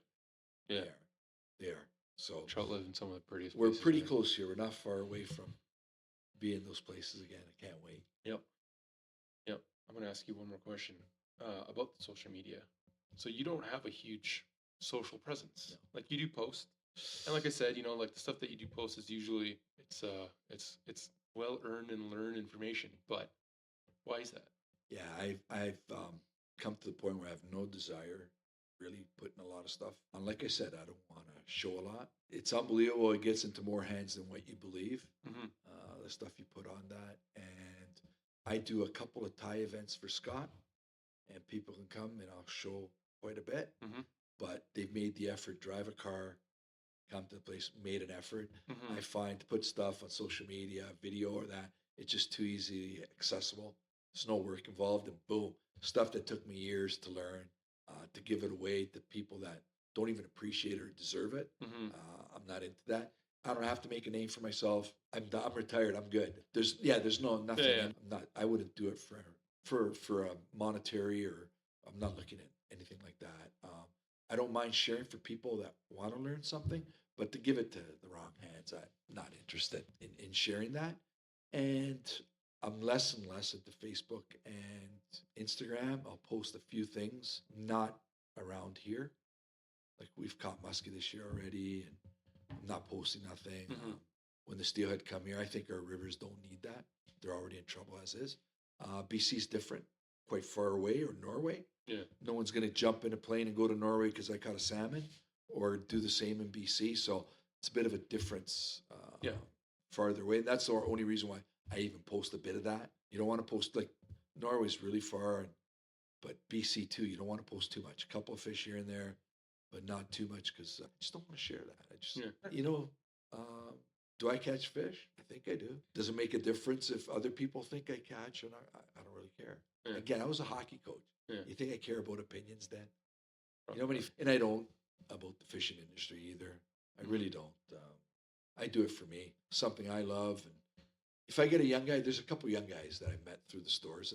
yeah. They are. So Trout live in some of the prettiest. we're places, pretty right? close here. We're not far away from being those places again. I can't wait. Yep. I'm going to ask you one more question about social media. So you don't have a huge social presence. No. Like you do post, and like I said, like the stuff that you do post is usually it's well earned and learned information. But why is that? Yeah, I've come to the point where I have no desire really putting a lot of stuff on. Like I said, I don't want to show a lot. It's unbelievable. It gets into more hands than what you believe. Mm-hmm. The stuff you put on that, and I do a couple of Thai events for Scott, and people can come and I'll show quite a bit. Mm-hmm. But they've made the effort, drive a car, come to the place, made an effort. Mm-hmm. I find to put stuff on social media, video or that, it's just too easy accessible. There's no work involved, and boom, stuff that took me years to learn, to give it away to people that don't even appreciate it or deserve it. Mm-hmm. I'm not into that. I don't have to make a name for myself. I'm retired. I'm good. There's no nothing. Yeah. I'm not. I wouldn't do it for a monetary, or I'm not looking at anything like that. I don't mind sharing for people that want to learn something, but to give it to the wrong hands, I'm not interested in sharing that. And I'm less and less into Facebook and Instagram. I'll post a few things, not around here. Like we've caught musky this year already, and I'm not posting nothing. Mm-hmm. When the steelhead come here, I think our rivers don't need that. They're already in trouble as is. BC's different, quite far away, or Norway. Yeah. No one's going to jump in a plane and go to Norway because I caught a salmon, or do the same in BC. So it's a bit of a difference farther away. And that's the only reason why I even post a bit of that. You don't want to post, like, Norway's really far, but BC too, you don't want to post too much. A couple of fish here and there, but not too much, because I just don't want to share that. I just, do I catch fish? I think I do. Does it make a difference if other people think I catch or not? I don't really care. Yeah. Again, I was a hockey coach. Yeah. You think I care about opinions then? Probably. And I don't about the fishing industry either. I really don't. I do it for me, something I love. And if I get a young guy, there's a couple young guys that I met through the stores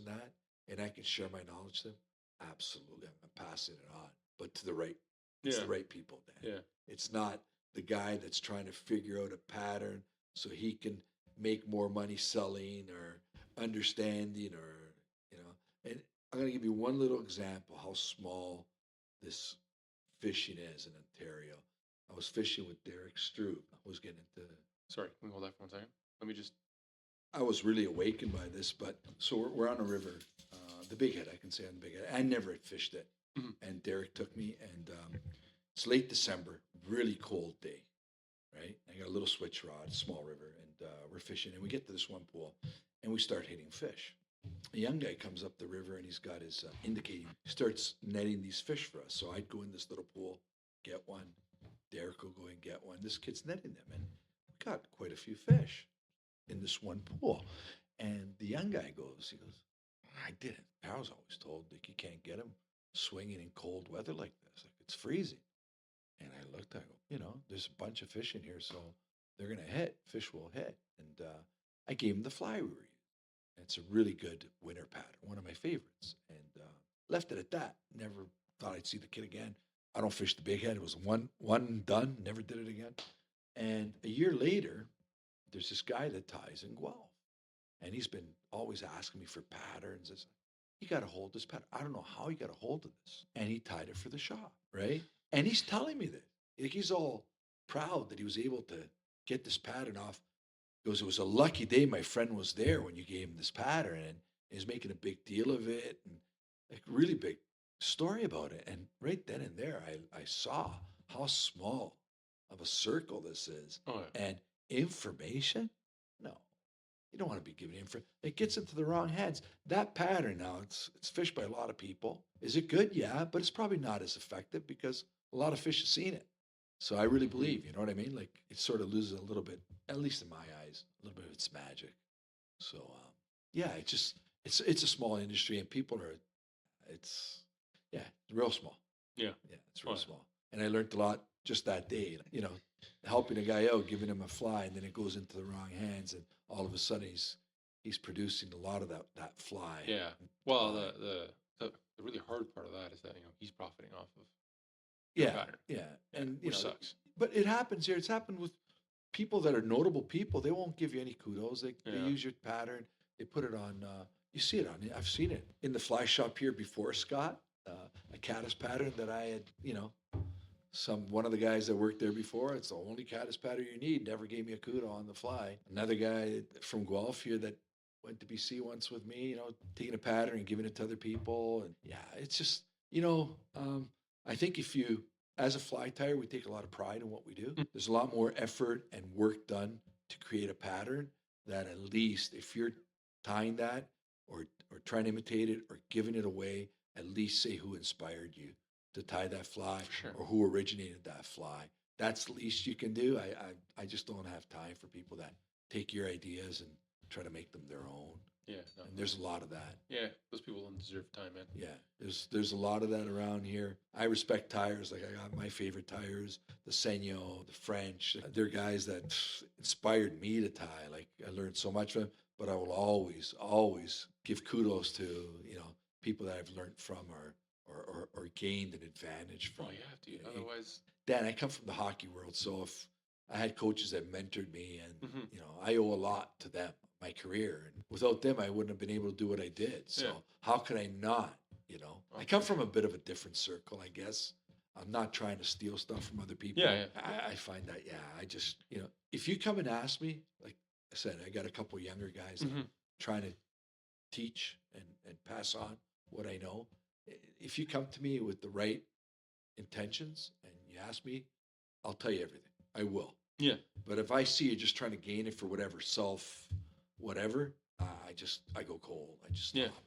and I can share my knowledge to them. Absolutely, I'm passing it on, but to the right, it's the right people. Dan. Yeah, it's not the guy that's trying to figure out a pattern so he can make more money selling or understanding, or And I'm going to give you one little example how small this fishing is in Ontario. I was fishing with Derek Stroop. I was getting into. Sorry, can we hold that for 1 second? Let me just. I was really awakened by this, but so we're on a river, the Big Head. I can say on the Big Head. I never had fished it, and Derek took me, and it's late December, really cold day, right? I got a little switch rod, small river, and we're fishing, and we get to this one pool, and we start hitting fish. A young guy comes up the river, and he's got his indicating. He starts netting these fish for us. So I'd go in this little pool, get one. Derek will go and get one. This kid's netting them, and we got quite a few fish in this one pool. And the young guy goes, I didn't. I was always told, Dick, you can't get them swinging in cold weather like this. Like, it's freezing. And I looked, I go, there's a bunch of fish in here, so they're going to hit. Fish will hit. And I gave him the fly we were using. It's a really good winter pattern, one of my favorites. And left it at that. Never thought I'd see the kid again. I don't fish the big head. It was one done, never did it again. And a year later, there's this guy that ties in Guelph. And he's been always asking me for patterns. It's like, you got to hold this pattern. I don't know how you got a hold of this. And he tied it for the shop, right? And he's telling me that. Like, he's all proud that he was able to get this pattern off. He goes, it was a lucky day my friend was there when you gave him this pattern. And he's making a big deal of it. And like really big story about it. And right then and there, I saw how small of a circle this is. Oh, yeah. And information? No. You don't want to be giving info. It gets into the wrong hands. That pattern now, it's fished by a lot of people. Is it good? Yeah, but it's probably not as effective because a lot of fish have seen it. So I really believe, you know what I mean? Like it sort of loses a little bit, at least in my eyes, a little bit of its magic. So yeah, it's a small industry and people are, it's real small. Yeah. Yeah, it's real small. And I learned a lot just that day, helping a guy out, giving him a fly, and then it goes into the wrong hands, and all of a sudden he's producing a lot of that fly. Yeah. Well, the really hard part of that is that he's profiting off of your pattern. Yeah, and which sucks. But it happens here. It's happened with people that are notable people. They won't give you any kudos. They use your pattern. They put it on. You see it on. I've seen it in the fly shop here before, Scott. A caddis pattern that I had. One of the guys that worked there before, it's the only caddis pattern you need, never gave me a kudo on the fly. Another guy from Guelph here that went to BC once with me, taking a pattern and giving it to other people. And yeah, it's just, I think as a fly tyer, we take a lot of pride in what we do. There's a lot more effort and work done to create a pattern that at least if you're tying that or trying to imitate it or giving it away, at least say who inspired you to tie that fly or who originated that fly. That's the least you can do. I just don't have time for people that take your ideas and try to make them their own. Yeah. No. And there's a lot of that. Yeah. Those people don't deserve time, man. Yeah. There's a lot of that around here. I respect tyers. Like I got my favorite tyers, the Senyo, the French. They're guys that inspired me to tie. Like I learned so much from them, but I will always, always give kudos to, people that I've learned from or gained an advantage from. Oh, you have to. Otherwise, Dan, I come from the hockey world, so if I had coaches that mentored me, and I owe a lot to them, my career, and without them, I wouldn't have been able to do what I did. So how could I not? I come from a bit of a different circle, I guess. I'm not trying to steal stuff from other people. Yeah. I find that, I just, if you come and ask me, like I said, I got a couple of younger guys that I'm trying to teach and pass on what I know. If you come to me with the right intentions and you ask me, I'll tell you everything. I will. Yeah. But if I see you just trying to gain it for whatever whatever, I go cold. I just stop.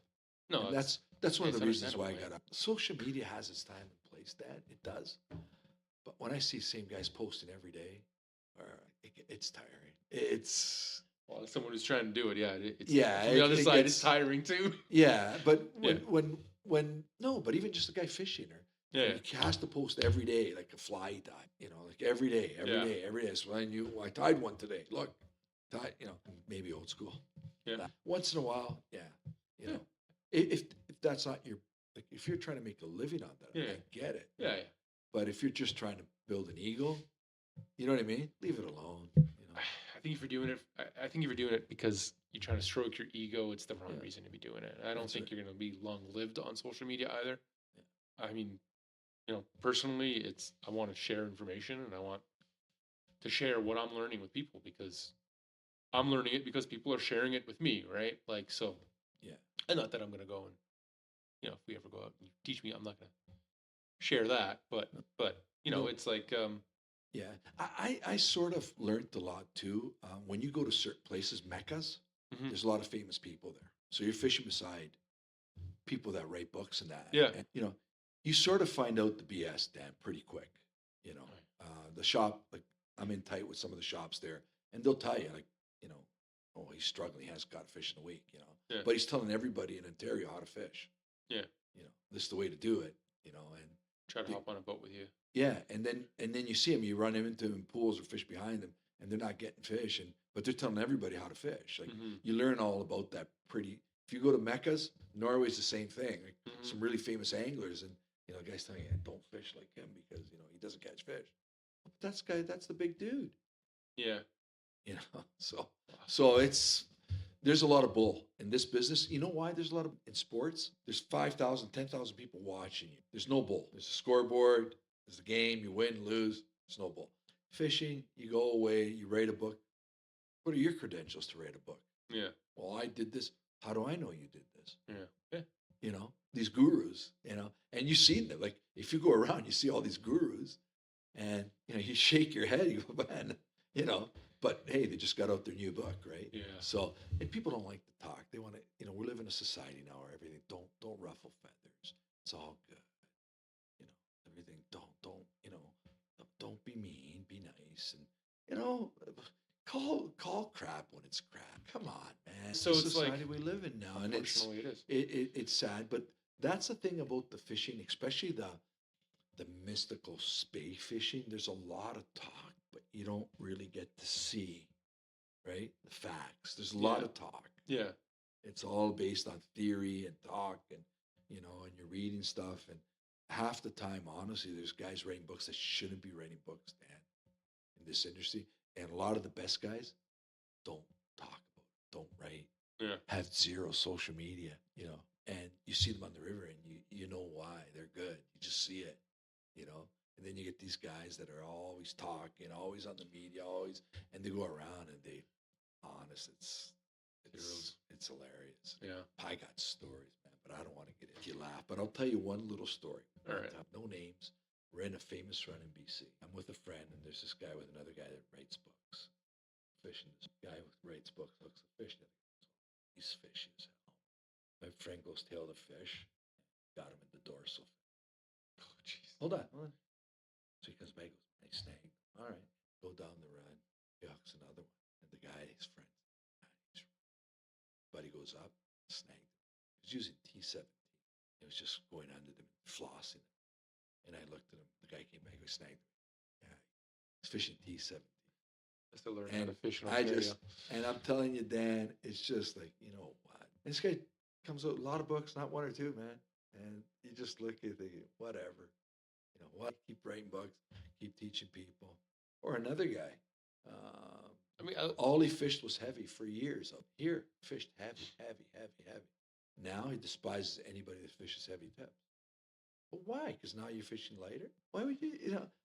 No, and that's one of the reasons why I got up. Social media has its time and place, Dad. It does. But when I see the same guys posting every day, it's tiring. It's well, as someone who's trying to do it, it's from the other side, it's tiring too. Yeah, but but even just the guy fishing he has to post every day like a fly die, like every day. So I tied one today. Look, maybe old school. Yeah. Once in a while, if that's not your, like, if you're trying to make a living on that, I get it. Yeah. But if you're just trying to build an ego, you know what I mean? Leave it alone. I think if you're doing it because you're trying to stroke your ego, it's the wrong reason to be doing it. I don't think you're going to be long-lived on social media either. Yeah. I mean, personally, I want to share information and I want to share what I'm learning with people because I'm learning it because people are sharing it with me, right? Like, so, and not that I'm going to go and, if we ever go out and you teach me, I'm not going to share that, but it's like, I sort of learned a lot too. When you go to certain places, Meccas, there's a lot of famous people there. So you're fishing beside people that write books and that. Yeah. And, you sort of find out the BS, Dan, pretty quick. The shop, like I'm in tight with some of the shops there, and they'll tell you, like, oh, he's struggling, he hasn't got a fish in a week, But he's telling everybody in Ontario how to fish. Yeah. This is the way to do it, and try to hop on a boat with you. Yeah, and then you see them. You run into them in pools or fish behind them, and they're not getting fish, but they're telling everybody how to fish. Like Mm-hmm. you learn all about that. If you go to Mecca's, Norway's the same thing. Like Mm-hmm. some really famous anglers, and guys telling you don't fish like him because he doesn't catch fish. But that's the big dude. Yeah. So there's a lot of bull in this business. You know why there's a lot of in sports? There's 5,000, 10,000 people watching you. There's no bull. There's a scoreboard. There's the game. You win, lose. There's no bull. Fishing, you go away, you write a book. What are your credentials to write a book? Yeah. Well, I did this. How do I know you did this? Yeah. These gurus, and you see them. Like if you go around, you see all these gurus, and you shake your head. You go, man, But hey, they just got out their new book, right? Yeah. So, and people don't like to talk. They want to, we live in a society now where everything don't ruffle feathers. It's all good. Everything don't be mean, be nice, and call crap when it's crap. Come on, man. So it's the it's like society we live in now, and unfortunately it is. it's sad, but that's the thing about the fishing, especially the mystical spey fishing. There's a lot of talk, but you don't really get to see, right? The facts. There's a lot of talk. Yeah. It's all based on theory and talk, and and you're reading stuff. And half the time, honestly, there's guys writing books that shouldn't be writing books, Dan, in this industry. And a lot of the best guys don't talk about it, don't write, have zero social media, and you see them on the river, and you know why they're good. You just see it. And then you get these guys that are always talking, always on the media, and they go around and it's hilarious. Yeah. I got stories, man, but I don't want to get into. You laugh, but I'll tell you one little story. All right. No names. We're in a famous run in BC. I'm with a friend, and there's this guy with another guy that writes books. Fishing. This guy who writes books looks at fish. He's fishy as hell. My friend goes tail the fish, got him in the dorsal. Oh, jeez. Hold on. So he comes back, goes, nice snag. All right. Go down the run. He hooks another one. And the guy, his friend, buddy goes up, snagged him. He was using T17. It was just going under them, flossing them. And I looked at him. The guy came back, he snagged him. Yeah. He's fishing T17. Just to learn how to fish in I Ontario. and I'm telling you, Dan, it's just like, what? And this guy comes out a lot of books, not one or two, man. And you just look at it thinking, whatever. What? Keep writing books, keep teaching people. Or another guy. All he fished was heavy for years. Up here, fished heavy. Now he despises anybody that fishes heavy tips. But why? Because now you're fishing lighter? Why would you,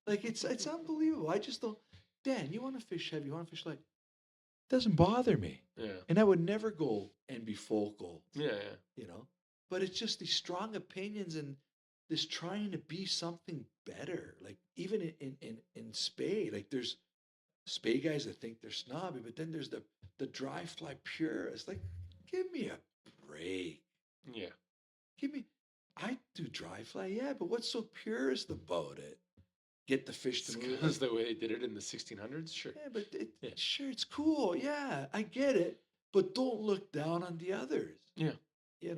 it's unbelievable. I just don't. Dan, you want to fish heavy, you want to fish light. It doesn't bother me. Yeah. And I would never go and be focal. Yeah. But it's just these strong opinions and this trying to be something better. Like even in Spey, like there's Spey guys that think they're snobby, but then there's the dry fly purists. Like, give me a break. Yeah. I do dry fly, yeah, but what's so purist about it? Get the fish to move. Because the way they did it in the 1600s, sure. Yeah, but sure, it's cool. Yeah, I get it. But don't look down on the others. Yeah. I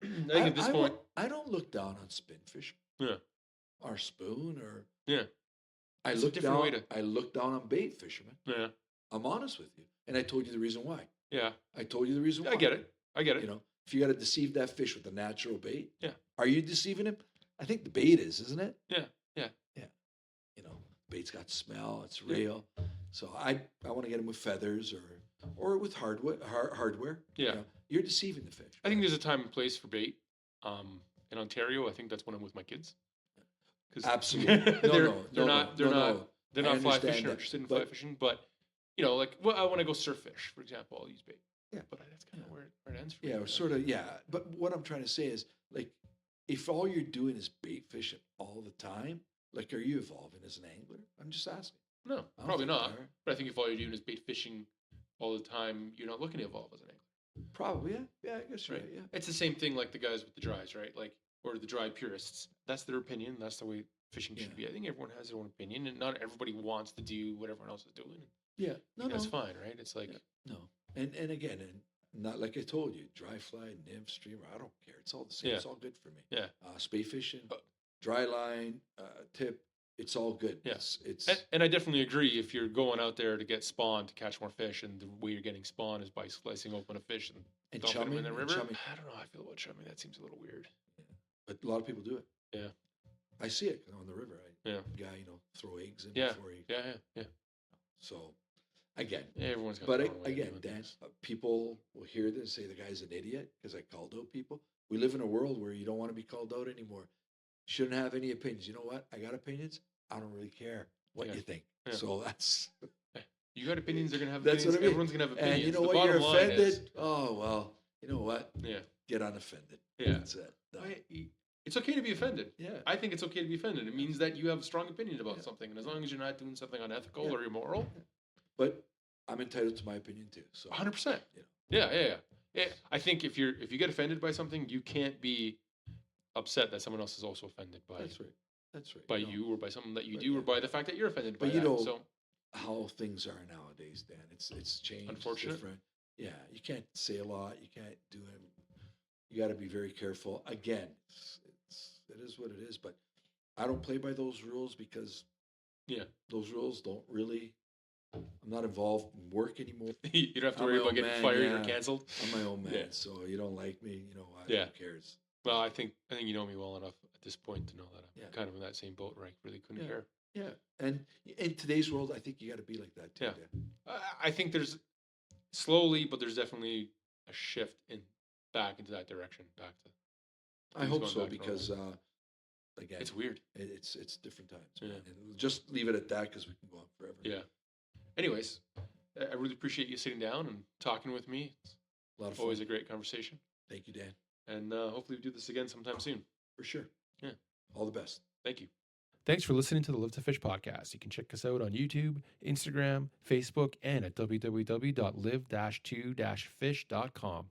think at this point, I don't look down on spinfish. Yeah. Or spoon or. Yeah. I look down on bait fishermen. Yeah. I'm honest with you. And I told you the reason why. Yeah. I told you the reason why. I get it. If you got to deceive that fish with a natural bait. Yeah. Are you deceiving him? I think the bait isn't it? Yeah. Bait's got smell. It's real. So I want to get him with feathers or with hardware. Yeah. You're deceiving the fish. I think there's a time and place for bait. In Ontario, I think that's when I'm with my kids. Absolutely. They're not fly fishing or interested in fly fishing, but I want to go surf fish, for example, I'll use bait. Yeah. But that's kind of where it ends for me. Yeah, sort of, yeah. But what I'm trying to say is, like, if all you're doing is bait fishing all the time, like, are you evolving as an angler? I'm just asking. No, probably not. But I think if all you're doing is bait fishing all the time, you're not looking to evolve as an angler. Probably, yeah. Yeah, I guess right. Yeah. It's the same thing like the guys with the dries, right? Like, or the dry purists. That's their opinion. That's the way fishing should be. I think everyone has their own opinion, and not everybody wants to do what everyone else is doing. Yeah, that's fine, right? It's like no, and again, not like I told you, dry fly, nymph, streamer. I don't care. It's all the same. It's all good for me. Yeah, spey fishing, dry line, tip. it's all good. Yeah. It's And I definitely agree. If you're going out there to get spawn to catch more fish, and the way you're getting spawn is by slicing open a fish and dumping them in the river. I don't know how I feel about chumming. That seems a little weird. but a lot of people do it. Yeah. I see it on the river. Yeah. Guy, throw eggs in Yeah. before he. Yeah. So, again, Yeah, everyone's got but their own way of again, doing Dan, things. people will hear this and say the guy's an idiot because I called out people. We live in a world where you don't want to be called out anymore. Shouldn't have any opinions. You know what? I got opinions. I don't really care what Yeah. you think. Yeah. So that's You got opinions, they're going to have That's opinions. what I mean. Everyone's going to have opinions. and you know The what? bottom You're line offended. is- Oh well. You know what? yeah. Get unoffended. Yeah. That's it. Done. It's okay to be offended. Yeah. I think it's okay to be offended. It means that you have a strong opinion about Yeah. something. And as long as you're not doing something unethical Yeah. or immoral, But I'm entitled to my opinion too. So 100%. You Yeah. I think if you get offended by something, you can't be upset that someone else is also offended by that's right. That's right. by No. you or by something that you But do or yeah. by the fact that you're offended by But you that. know, So how things are nowadays, Dan. It's changed. It's Unfortunate. different. Yeah, you can't say a lot. You can't do it. You got to be very careful. Again, it is what it is. But I don't play by those rules because yeah, those rules don't really. I'm not involved in work anymore. you don't have to I'm worry my about own getting man, fired or yeah. canceled. I'm my own man, Yeah. so you don't like me. Yeah. Who cares? Well, I think you know me well enough at this point to know that I'm Yeah. kind of in that same boat where I really couldn't care. Yeah, and in today's world, I think you got to be like that too. Yeah. Dan. I think there's slowly, but there's definitely a shift back into that direction. Back to I things hope going so back to because again, it's weird. it's different times. Yeah. Man. And just leave it at that because we can go on forever. Yeah. Anyways, I really appreciate you sitting down and talking with me. It's A lot of fun. always a great conversation. Thank you, Dan. And hopefully we do this again sometime soon. For sure. Yeah. All the best. Thank you. Thanks for listening to the Live to Fish podcast. You can check us out on YouTube, Instagram, Facebook, and at www.live-2-fish.com.